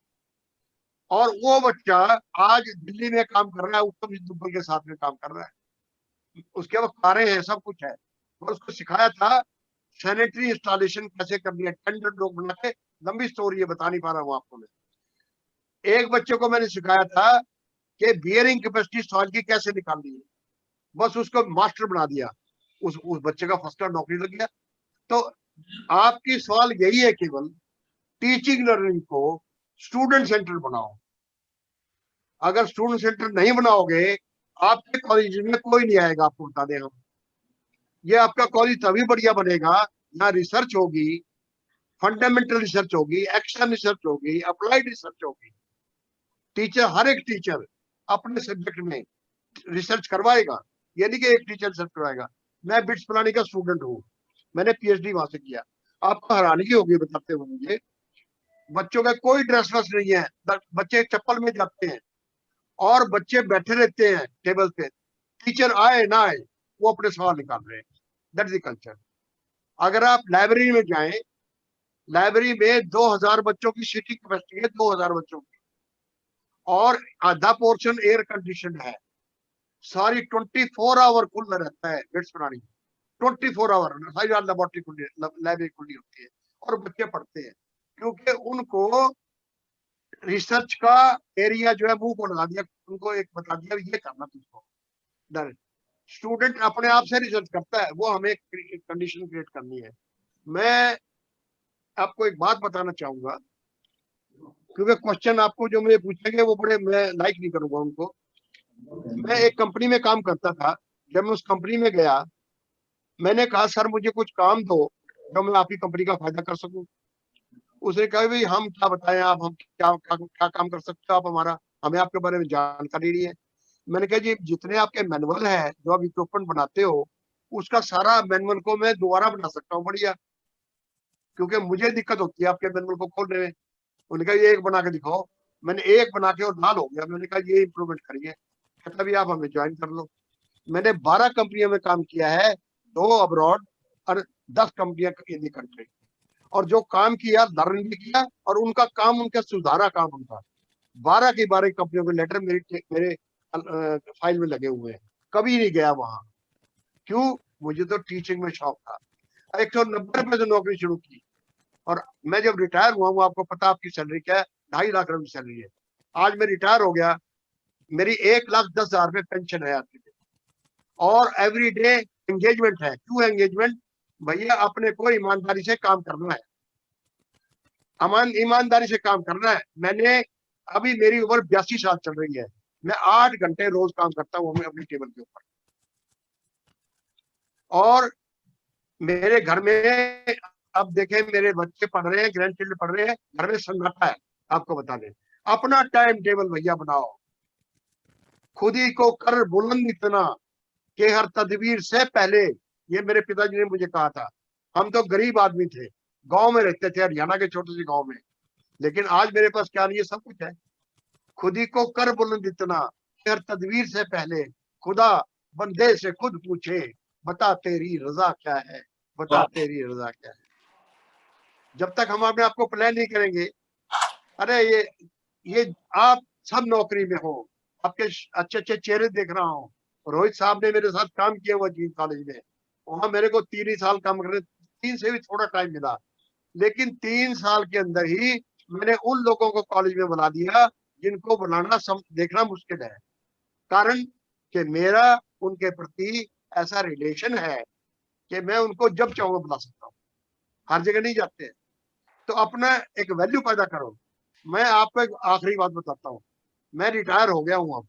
और वो बच्चा आज दिल्ली में काम कर रहा है, उत्तम दुब्बल के साथ में काम कर रहा है, उसके पास कारें हैं, सब कुछ है। और उसको सिखाया था सैनिटरी इंस्टॉलेशन कैसे करनी है, टेंडर लोग बना के। लंबी स्टोरी है, बता नहीं पा रहा हूँ आपको मैं। एक बच्चे को मैंने सिखाया था कि बियरिंग कैपेसिटी सॉइल की कैसे निकालनी है, बस उसको मास्टर बना दिया, उस बच्चे का फर्स्ट क्लास नौकरी लग गया। तो आपकी सवाल यही है, केवल टीचिंग लर्निंग को स्टूडेंट सेंटर बनाओ। अगर स्टूडेंट सेंटर नहीं बनाओगे, आपके कॉलेज में कोई नहीं आएगा। आपको बता दें हम, ये आपका कॉलेज तभी बढ़िया बनेगा यहाँ रिसर्च होगी, फंडामेंटल रिसर्च होगी, एक्शन रिसर्च होगी, अप्लाइड रिसर्च होगी। टीचर, हर एक टीचर अपने सब्जेक्ट में रिसर्च करवाएगा, यानी कि एक टीचर रिसर्च करवाएगा। मैं बिट्स प्लानिंग का स्टूडेंट हूँ, मैंने पीएचडी वहां से किया। आपको हैरानी होगी बताते हुए मुझे, बच्चों का कोई ड्रेस वस नहीं है, बच्चे चप्पल में जाते हैं और बच्चे बैठे रहते हैं टेबल पे, टीचर आए ना आए वो अपने सवाल निकाल रहे हैं। That is the culture. अगर आप लाइब्रेरी में जाएं, लाइब्रेरी में 2000 बच्चों की सीटिंग कैपेसिटी है, 2000 बच्चों की, और आधा पोर्शन एयर कंडीशन है। सारी 24 आवर खुला रहता है बेड्स बनानी, 24 आवर सारी रात लेबोरेटरी खुली, लाइब्रेरी खुली होती है और बच्चे पढ़ते हैं, क्योंकि उनको रिसर्च का एरिया जो है मुंह को लगा दिया, उनको एक बता दिया ये करना तुझको। स्टूडेंट अपने आप से रिसर्च करता है, वो हमें कंडीशन क्रिएट करनी है। मैं आपको एक बात बताना चाहूंगा, क्योंकि क्वेश्चन आपको जो मुझे पूछेंगे वो बड़े मैं लाइक नहीं करूंगा उनको। मैं एक कंपनी में काम करता था, जब मैं उस कंपनी में गया मैंने कहा सर मुझे कुछ काम दो जो मैं आपकी कंपनी का फायदा कर सकूं। उसने कहा भाई हम क्या बताएं, आप हम क्या काम कर सकते हो आप हमारा, हमें आपके बारे में जानकारी नहीं है। मैंने कहा जी जितने आपके मैनुअल है जो आप इक्विपमेंट बनाते हो उसका सारा मैनुअल को मैं दोबारा बना सकता हूँ बढ़िया, क्योंकि मुझे दिक्कत होती है आपके मैनुअल को खोलने में। उन्होंने कहा ये एक बना के दिखाओ। मैंने एक बना के और लाल हो गया। मैंने कहा ये इम्प्रूवमेंट करिए। कहता भी आप हमें ज्वाइन कर लो। मैंने 12 कंपनियों में काम किया है, 2 अब्रॉड और 10 कंपनियां इन दी कंट्री, और जो काम किया लर्न भी किया और उनका काम उनका सुधारा काम उनका। 12 की 12 कंपनियों के लेटर मेरे फाइल में लगे हुए हैं, कभी नहीं गया वहां। क्यों? मुझे तो टीचिंग में शौक था। 190 रुपए से नौकरी शुरू की और मैं जब रिटायर हुआ हूँ, आपको पता आपकी सैलरी क्या है, 2.5 लाख रुपए सैलरी है। आज मैं रिटायर हो गया, मेरी 1,10,000 रुपए पेंशन है आपके लिए, और एवरी डे एंगेजमेंट है। क्यों एंगेजमेंट? भैया अपने को ईमानदारी से काम करना है, ईमानदारी से काम करना है। मैंने अभी मेरी उम्र 82 साल चल रही है, मैं 8 घंटे रोज काम करता हूँ अपनी टेबल के ऊपर, और मेरे घर में अब देखें मेरे बच्चे पढ़ रहे हैं, ग्रैंड चिल्ड्रन पढ़ रहे हैं, घर में सन्नाटा है। आपको बता दें, अपना टाइम टेबल भैया बनाओ, खुद ही को कर बुलंद इतना कि हर तदबीर से पहले, ये मेरे पिताजी ने मुझे कहा था। हम तो गरीब आदमी थे, गांव में रहते थे, हरियाणा के छोटे से गांव में, लेकिन आज मेरे पास क्या नहीं है, सब कुछ है। खुद ही को कर बुलंद इतना कि हर तदबीर से पहले खुदा बंदे से खुद पूछे, बता तेरी रजा क्या है, बता तेरी रजा क्या है। जब तक हम अपने आपको प्लान नहीं करेंगे, अरे ये आप सब नौकरी में हो, आपके अच्छे अच्छे चेहरे देख रहा हूँ। रोहित साहब ने मेरे साथ काम किया हुआ जींद कॉलेज में, वहां मेरे को 3 ही साल काम करने, 3 से भी थोड़ा टाइम मिला, लेकिन 3 साल के अंदर ही मैंने उन लोगों को कॉलेज में बुला दिया जिनको बुलाना देखना मुश्किल है। कारण कि मेरा उनके प्रति ऐसा रिलेशन है कि मैं उनको जब चाहूंगा बुला सकता हूँ, हर जगह नहीं जाते हैं। तो अपना एक वैल्यू पैदा करो। मैं आपको एक आखिरी बात बताता हूँ, मैं रिटायर हो गया हूँ अब।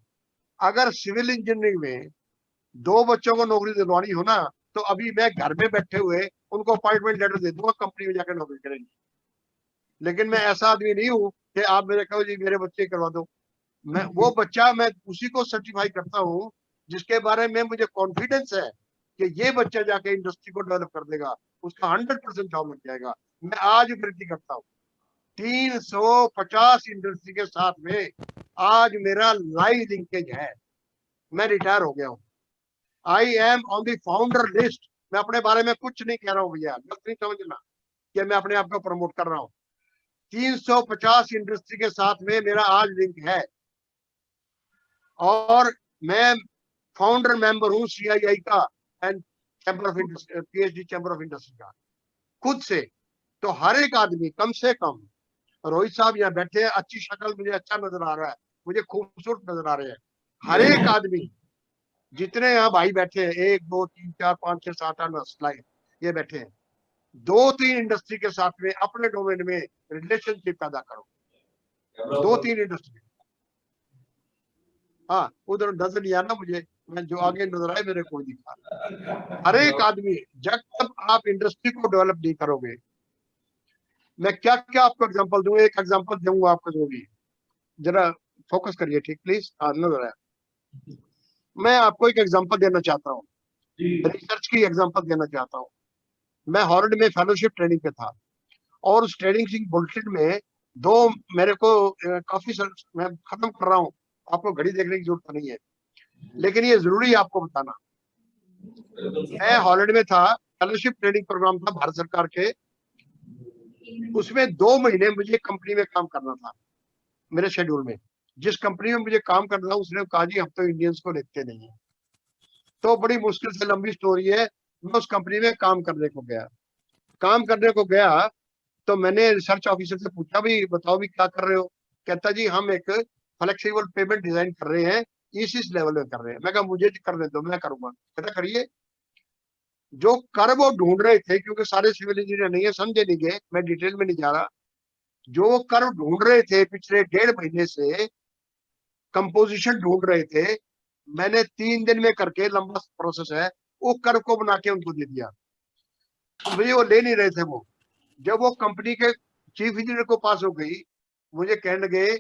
अगर सिविल इंजीनियरिंग में 2 बच्चों को नौकरी दिलवानी हो ना, तो अभी मैं घर में बैठे हुए उनको अपॉइंटमेंट लेटर दे दूंगा, कंपनी में जाकर नौकरी करेंगे। लेकिन मैं ऐसा आदमी नहीं हूँ कि आप मेरे कहो जी मेरे बच्चे करवा दो। मैं वो बच्चा, मैं उसी को सर्टिफाई करता हूँ जिसके बारे में मुझे कॉन्फिडेंस है कि ये बच्चा जाके इंडस्ट्री को डेवलप कर देगा, उसका 100% जॉब लग जाएगा। मैं आज विनती करता हूँ, 350 इंडस्ट्री के साथ में आज मेरा लाइव लिंकेज है। मैं रिटायर हो गया हूँ, I am on the founder list. मैं अपने बारे में कुछ नहीं कह रहा हूँ भैया, गलत नहीं समझना कि मैं अपने आप को प्रमोट कर रहा हूँ। 350 इंडस्ट्री के साथ में मेरा आज लिंक है, और मैं फाउंडर मेंबर हूँ CII का and chamber of industry, PhD chamber of industry का, खुद से। तो हर एक आदमी कम से कम, रोहित साहब यहाँ बैठे हैं, अच्छी शक्ल मुझे अच्छा नजर आ रहा है, मुझे खूबसूरत नजर आ रहे हैं। हर एक आदमी, जितने यहाँ भाई बैठे हैं, 1 2 3 4 5 6 7 8 9 स्लाइड ये बैठे हैं, 2-3 इंडस्ट्री के साथ में अपने डोमेन में रिलेशनशिप पैदा करो। 2-3 इंडस्ट्री, हाँ उधर नजर नहीं आना मुझे, मैं जो आगे नजर आए मेरे को दिखा। हर एक आदमी, जब तक आप इंडस्ट्री को डेवलप नहीं करोगे, मैं क्या क्या आपको एग्जांपल दूं, एक एग्जांपल दूंगा आपको, जो भी जरा फोकस करिए, ठीक प्लीज। हाँ नजर आया। मैं आपको एक एग्जांपल देना चाहता हूँ, रिसर्च की एग्जांपल देना चाहता हूँ। मैं हॉर्ड में फेलोशिप ट्रेनिंग पे था और उस ट्रेनिंग की बुलेटिन में दो मेरे को काफी सर मैं खत्म कर रहा हूँ, आपको घड़ी देखने की जरूरत नहीं है, लेकिन ये जरूरी है आपको बताना। मैं हॉलिडे में था, फेलोशिप ट्रेनिंग प्रोग्राम था भारत सरकार के, उसमें 2 महीने मुझे कंपनी में काम करना था। मेरे शेड्यूल में जिस कंपनी में मुझे काम करना था उसने कहा जी हम तो इंडियंस को लेते नहीं है। तो बड़ी मुश्किल से, लंबी स्टोरी है, मैं उस कंपनी में काम करने को गया तो मैंने रिसर्च ऑफिसर से पूछा भी बताओ भी क्या कर रहे हो। कहता जी हम एक फ्लेक्सिबल पेमेंट डिजाइन कर रहे हैं, इस लेवल में कर रहे हैं। मैं कहा मुझे करने दो, मैं करूंगा। कहता करिए। जो कर वो ढूंढ रहे थे, क्योंकि सारे सिविल इंजीनियर नहीं है, समझे नहीं गए, मैं डिटेल में नहीं जा रहा, जो वो कर ढूंढ रहे थे पिछले 1.5 महीने से, कंपोजिशन ढूंढ रहे थे, मैंने 3 दिन में करके, लंबा प्रोसेस है, वो कर को बना के उनको दे दिया। मुझे वो ले नहीं रहे थे। वो जब वो कंपनी के चीफ इंजीनियर को पास हो गई, मुझे कहने लगे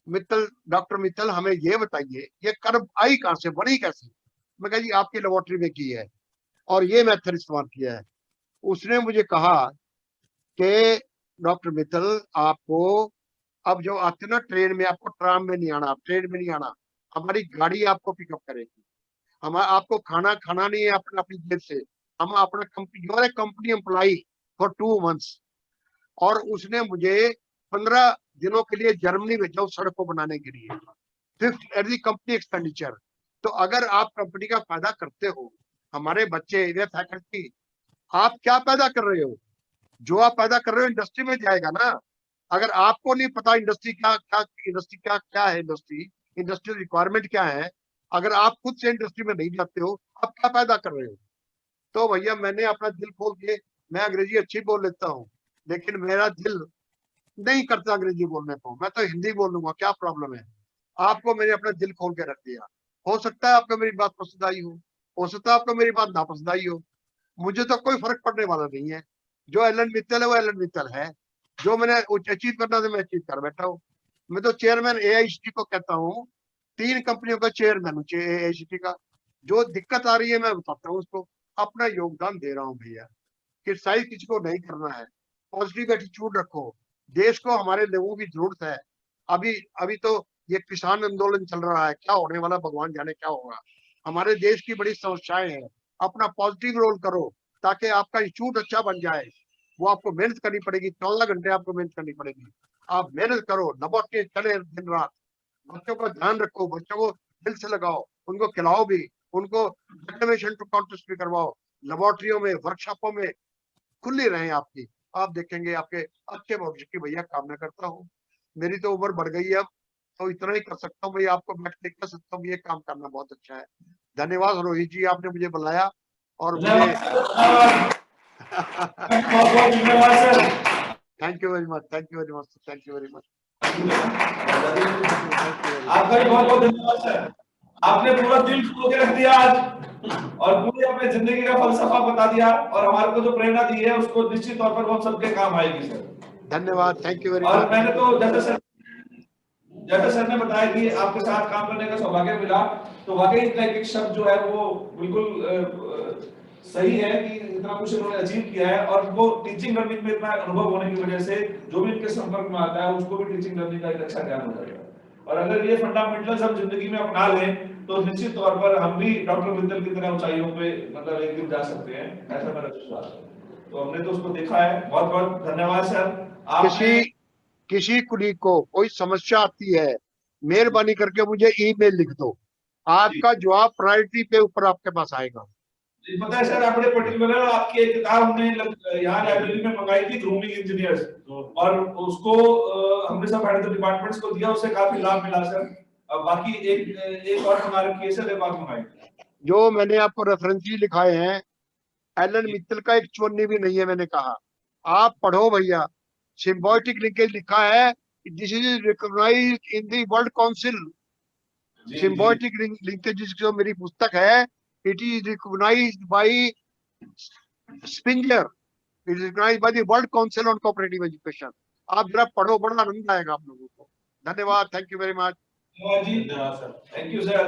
मित्तल, डॉक्टर मित्तल हमें ये बताइए ये कर आई कहां से, बनी कैसे। मैं कहा जी आपकी लेबोरेटरी में की है और ये मेथड इस्तेमाल किया है। उसने मुझे कहा कि डॉक्टर मित्तल आपको अब जो आते ना ट्रेन में, आपको ट्राम में नहीं आना, ट्रेन में नहीं आना, हमारी गाड़ी आपको पिकअप करेगी। हम आपको खाना नहीं है अपने अपनी जेब से, हम अपना कंपनी एम्प्लॉई फॉर 2 मंथ्स। और उसने मुझे 15 दिनों के लिए जर्मनी भेजा उस सड़क को बनाने के लिए, 5th at the company expenditure. तो अगर आप कंपनी का फायदा करते हो, हमारे बच्चे वे फैकल्टी, आप क्या पैदा कर रहे हो? जो आप पैदा कर रहे हो इंडस्ट्री में जाएगा ना। अगर आपको नहीं पता इंडस्ट्री क्या है, इंडस्ट्रियल रिक्वायरमेंट क्या है, अगर आप खुद से इंडस्ट्री में नहीं जाते हो, आप क्या पैदा कर रहे हो? तो भैया मैंने अपना दिल खोल के, मैं अंग्रेजी अच्छी बोल लेता हूँ, लेकिन मेरा दिल नहीं करता अंग्रेजी बोलने को, मैं तो हिंदी बोल लूंगा, क्या प्रॉब्लम है? आपको मैंने अपना दिल खोल के रख दिया। हो सकता है आपको मेरी बात पसंद आई हो सकता है आपको मेरी बात नापसंद आई हो, मुझे तो कोई फर्क पड़ने वाला नहीं है। जो एलन मित्तल है वो एलन मित्तल है, जो मैंने अचीव करना था मैं अचीव कर बैठा हूँ। मैं तो चेयरमैन AICTE को कहता हूँ, 3 कंपनियों का चेयरमैन हूँ AICTE का। जो दिक्कत आ रही है मैं बताता हूँ उसको, अपना योगदान दे रहा हूँ भैया। क्रिटिसाइज किसी को नहीं करना है, पॉजिटिव एटीट्यूड रखो। देश को हमारे लोगों की जरूरत है। अभी तो ये किसान आंदोलन चल रहा है, क्या होने वाला भगवान जाने क्या होगा। हमारे देश की बड़ी समस्याएं हैं, अपना पॉजिटिव रोल करो ताकि आपका इंस्टीट्यूट अच्छा बन जाए। वो आपको मेहनत करनी पड़ेगी, 14 घंटे आपको मेहनत करनी पड़ेगी। आप मेहनत करो, लेबोरेटरी चले दिन रात, बच्चों का ध्यान रखो, बच्चों को दिल से लगाओ, उनको खिलाओ भी, उनको कॉन्टेस्ट भी करवाओ, लेबोरेटरियों में, वर्कशॉपों में खुली रहें आपकी। आप देखेंगे आपके अच्छे भविष्य की भैया कामना करता हूँ। मेरी तो उम्र बढ़ गई है अब, तो इतना ही कर सकता हूँ भैया, आपको बैठ के कह सकता हूँ ये काम करना बहुत अच्छा है। धन्यवाद रोहित जी, आपने मुझे बुलाया और मुझे thank you very much, thank you very much, thank you very much. आपका भी बहुत बहुत धन्यवाद सर, आपने पूरा दिल खोल के रख दिया आज और पूरी अपने जिंदगी का फलसफा बता दिया और हमारे को जो प्रेरणा दी है उसको निश्चित तौर पर हम सबके काम आएगी सर। धन्यवाद, थैंक यू वेरी मच। और मैंने तो जैसे सर ने बताया कि आपके साथ काम करने का सौभाग्य मिला, तो वाकई एक शब्द जो है वो बिल्कुल सही है कि इतना कुछ उन्होंने अचीव किया है और वो टीचिंग लर्निंग में इतना अनुभव होने की वजह से जो भी इनके संपर्क में आता है उसको भी टीचिंग लर्निंग का एक अच्छा ज्ञान हो जाएगा। और अगर ये फंडामेंटल्स हम जिंदगी में अपना लें तो निश्चित तौर पर हम भी डॉक्टर मित्तल की तरह ऊंचाइयों पे मतलब एक दिन जा सकते हैं, ऐसा मेरा विश्वास है। तो हमने तो उसको देखा है। बहुत बहुत धन्यवाद सर। किसी कुलीग को कोई समस्या आती है, मेहरबानी करके मुझे ईमेल लिख दो, आपका जवाब प्रायोरिटी पे ऊपर आपके पास आएगा। पता है सर, आपने पर्टिकुलर आपकी एक किताब हमने यहाँ लाइब्रेरी में मंगाई थी, ग्रूमिंग इंजीनियर्स, और उसको हमने सब हेड डिपार्टमेंट्स को दिया, उससे काफी लाभ मिला सर। अब बाकी एक और मंगा रखी है सर, एक और मंगाई। जो मैंने आपको रेफरेंस लिखाए हैं, एलन मित्तल का एक चुन्नी भी नहीं है, मैंने कहा आप पढ़ो भैया। सिम्बायोटिक लिंकेज लिखा है, this is recognised in the World Council. Symbiotic linkage जो मेरी पुस्तक है, it is recognised by Springer, it is recognised by the World Council on Cooperative Education. आप जरा पढ़ो, बड़ा आनंद आएगा आप लोगों को। धन्यवाद, थैंक यू वेरी मच। धन्यवाद sir, thank you sir.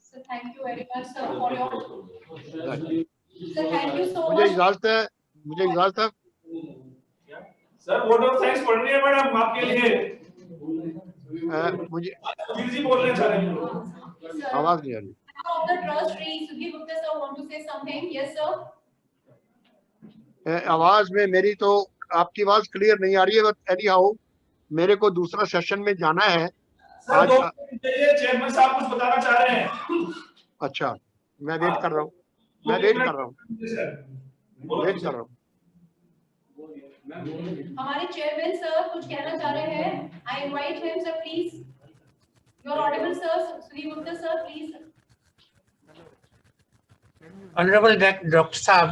So thank you very much sir for your. Sir, thank you so मुझे much. इजाजत है, मुझे इजाजत है। सर बोर्ड ऑफ साइंस पढ़ रही है मैडम आपके लिए। मुझे जी बोल रहे हैं सर। आवाज नहीं आ रही। Of the trust, Shri Sudhir Gupta sir want to say something. Yes, sir. आवाज में मेरी तो आपकी आवाज क्लियर नहीं आ रही है, बट एनी हाउ मेरे को दूसरा सेशन में जाना है सर, आज। चेयरमैन साहब कुछ बताना चाह रहे हैं। अच्छा, मैं वेट कर रहा हूँ, मैं वेट कर रहा हूँ, वेट कर रहा हूँ। हमारे चेयरमैन सर कुछ कहना चाह रहे हैं। I invite him, sir, please. You are audible, sir. Sudhir Gupta sir, please. Honourable doctor साहब,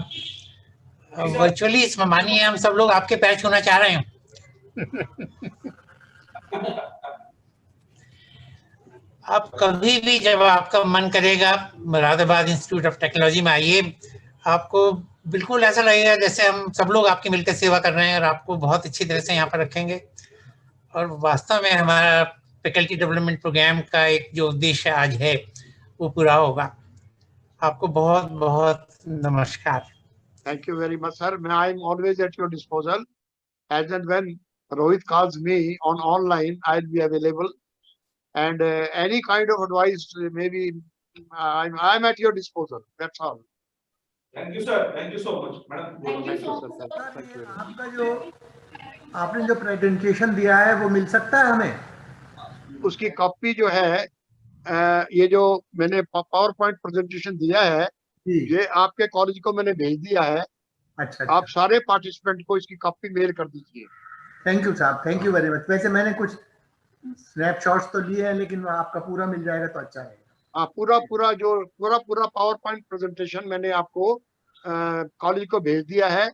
वर्चुअली मानिए हम सब लोग आपके पैर छूना चाह रहे हैं। आप कभी भी जब आपका मन करेगा मुरादाबाद इंस्टीट्यूट ऑफ टेक्नोलॉजी में आइए, आपको बिल्कुल ऐसा लगेगा जैसे हम सब लोग आपकी मिलकर सेवा कर रहे हैं, और आपको बहुत अच्छी तरह से यहाँ पर रखेंगे। और वास्तव में हमारा फैकल्टी डेवलपमेंट प्रोग्राम का एक जो उद्देश्य आज है वो पूरा होगा। आपको बहुत बहुत नमस्कार। Thank you very much, sir. I am always at your disposal. As and when Rohit calls me on online, I'll be available. And any kind of advice, maybe I'm at your disposal. That's all. Thank you, sir. Thank you so much, madam. Thank you, sir. Thank you. आपका जो आपने जो presentation दिया है वो मिल सकता है हमें? उसकी कॉपी जो है, ये जो मैंने पावर पॉइंट प्रेजेंटेशन दिया है, ये आपके कॉलेज को मैंने भेज दिया है। अच्छा। आप सारे पार्टिसिपेंट को इसकी कॉपी मेल कर दीजिए। थैंक यू साहब, थैंक यू वेरी मच। वैसे मैंने कुछ स्नैपशॉट्स तो लिए हैं, लेकिन आपका पूरा मिल जाएगा तो अच्छा है। हाँ, पूरा पावर पॉइंट प्रेजेंटेशन मैंने आपको कॉलेज को भेज दिया है।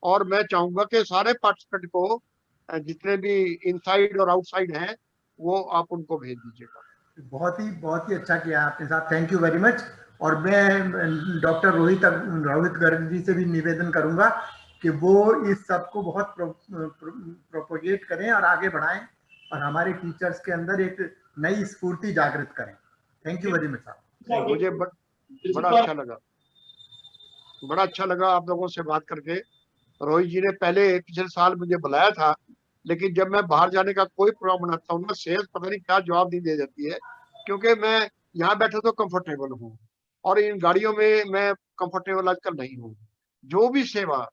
और मैं चाहूंगा कि सारे पार्टिसिपेंट को, जितने भी इनसाइड और आउटसाइड हैं, वो आप उनको भेज दीजिएगा। बहुत ही अच्छा किया आपने साहब, थैंक यू वेरी मच। और मैं डॉक्टर रोहित गर्ग जी से भी निवेदन करूंगा कि वो इस सब को बहुत प्रोपोगेट करें और आगे बढ़ाएं, और हमारे टीचर्स के अंदर एक नई स्फूर्ति जागृत करें। थैंक यू वेरी मच साहब। मुझे बड़ा अच्छा लगा आप लोगों से बात करके। रोहित जी ने पहले पिछले साल मुझे बुलाया था, लेकिन जब मैं बाहर जाने का कोई प्रोग्राम बनाता हूँ ना, सेल्स पता नहीं क्या जवाब नहीं दे देती है, क्योंकि मैं यहाँ बैठा तो कंफर्टेबल हूँ और इन गाड़ियों में मैं कंफर्टेबल आजकल नहीं हूँ। जो भी सेवा,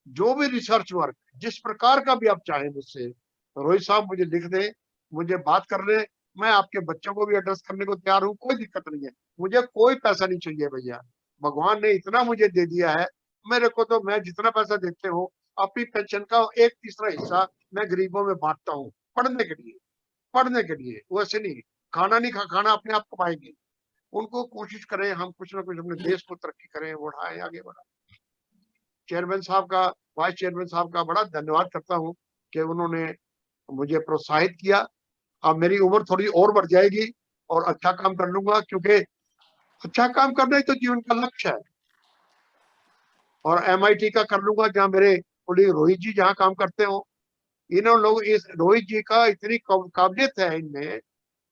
जो भी रिसर्च वर्क, जिस प्रकार का भी आप चाहें मुझसे, रोहित साहब मुझे लिख दें, मुझे बात कर ले, मैं आपके बच्चों को भी एड्रेस करने को तैयार हूँ, कोई दिक्कत नहीं है। मुझे कोई पैसा नहीं चाहिए भैया, भगवान ने इतना मुझे दे दिया है। मेरे को तो, मैं जितना पैसा देते हो, अपनी पेंशन का 1/3 हिस्सा मैं गरीबों में बांटता हूँ, पढ़ने के लिए। वैसे नहीं, खाना अपने आप कमाएंगे। उनको कोशिश करें, हम कुछ ना कुछ अपने देश को तरक्की करें, बढ़ाएं, आगे बढ़ाएं। चेयरमैन साहब का, वाइस चेयरमैन साहब का बड़ा धन्यवाद करता हूँ कि उन्होंने मुझे प्रोत्साहित किया। अब मेरी उम्र थोड़ी और बढ़ जाएगी और अच्छा काम कर लूंगा, क्योंकि अच्छा काम करना ही तो जीवन का लक्ष्य है। और MIT का कर लूंगा, जहाँ मेरे कुलीग रोहित जी जहाँ काम करते हो। इन्होंने लोग, इस रोहित जी का इतनी काबिलियत है इनमें,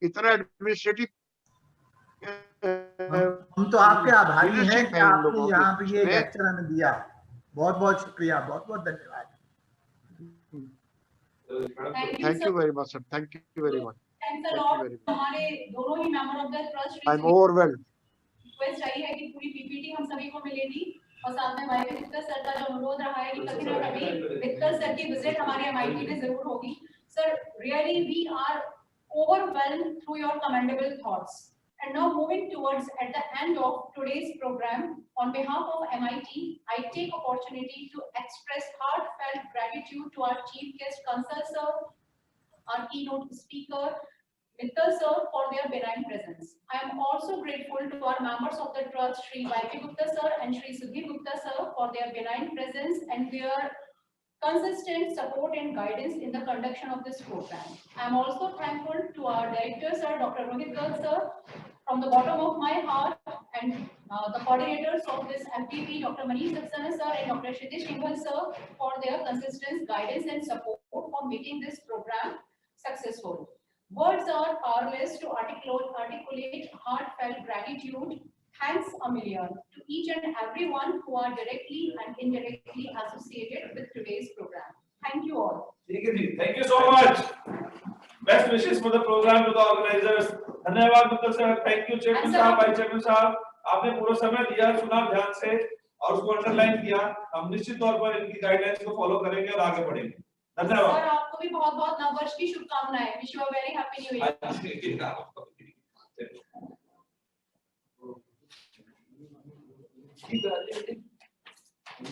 इतना एडमिनिस्ट्रेटिव, हम तो आपके आभारी हैं कि आपने यहाँ पे ये लेक्चर हमें दिया। बहुत बहुत शुक्रिया, बहुत बहुत धन्यवाद। Thank you very much sir, thank you very much. हमारे दोनों ही member of the trust, I am overwhelmed. Request आई है कि पूरी पीपीटी हम सभी को मिलेगी, और साथ में वाईवी मित्तल सर का जो अनुरोध रहा है कि कभी ना कभी मित्तल सर की विजिट हमारे MIT में जरूर होगी। Sir, really we are overwhelmed through your commendable thoughts. And now moving towards at the end of today's program, on behalf of MIT, I take opportunity to express heartfelt gratitude to our chief guest, Kansal sir, our keynote speaker, Mittal sir, for their benign presence. I am also grateful to our members of the trust, Shri YP Gupta sir and Shri Sudhir Gupta sir, for their benign presence and their consistent support and guidance in the conduction of this program. I am also thankful to our director sir, Dr. Rohit Garg sir, from the bottom of my heart, and the coordinators of this FPP, Dr. Manish Saxena sir and Dr. Kshitish Singhal sir, for their consistent guidance and support for making this program successful. Words are powerless to articulate heartfelt gratitude, Thanks a million to each and everyone who are directly and indirectly associated with today's program. Thank you all. Thank you so much. Best wishes for the program to the organizers. धन्यवाद Mittal sir. Thank you chairman साहब, vice chairman साहब. आपने पूरा समय दिया, सुना ध्यान से और उसको अंडरलाइन किया. हम निश्चित तौर पर इनकी गाइडलाइंस को फॉलो करेंगे और आगे बढ़ेंगे. धन्यवाद. सर आपको भी बहुत-बहुत नववर्ष की शुभकामनाएं. Wish you a very happy new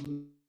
year.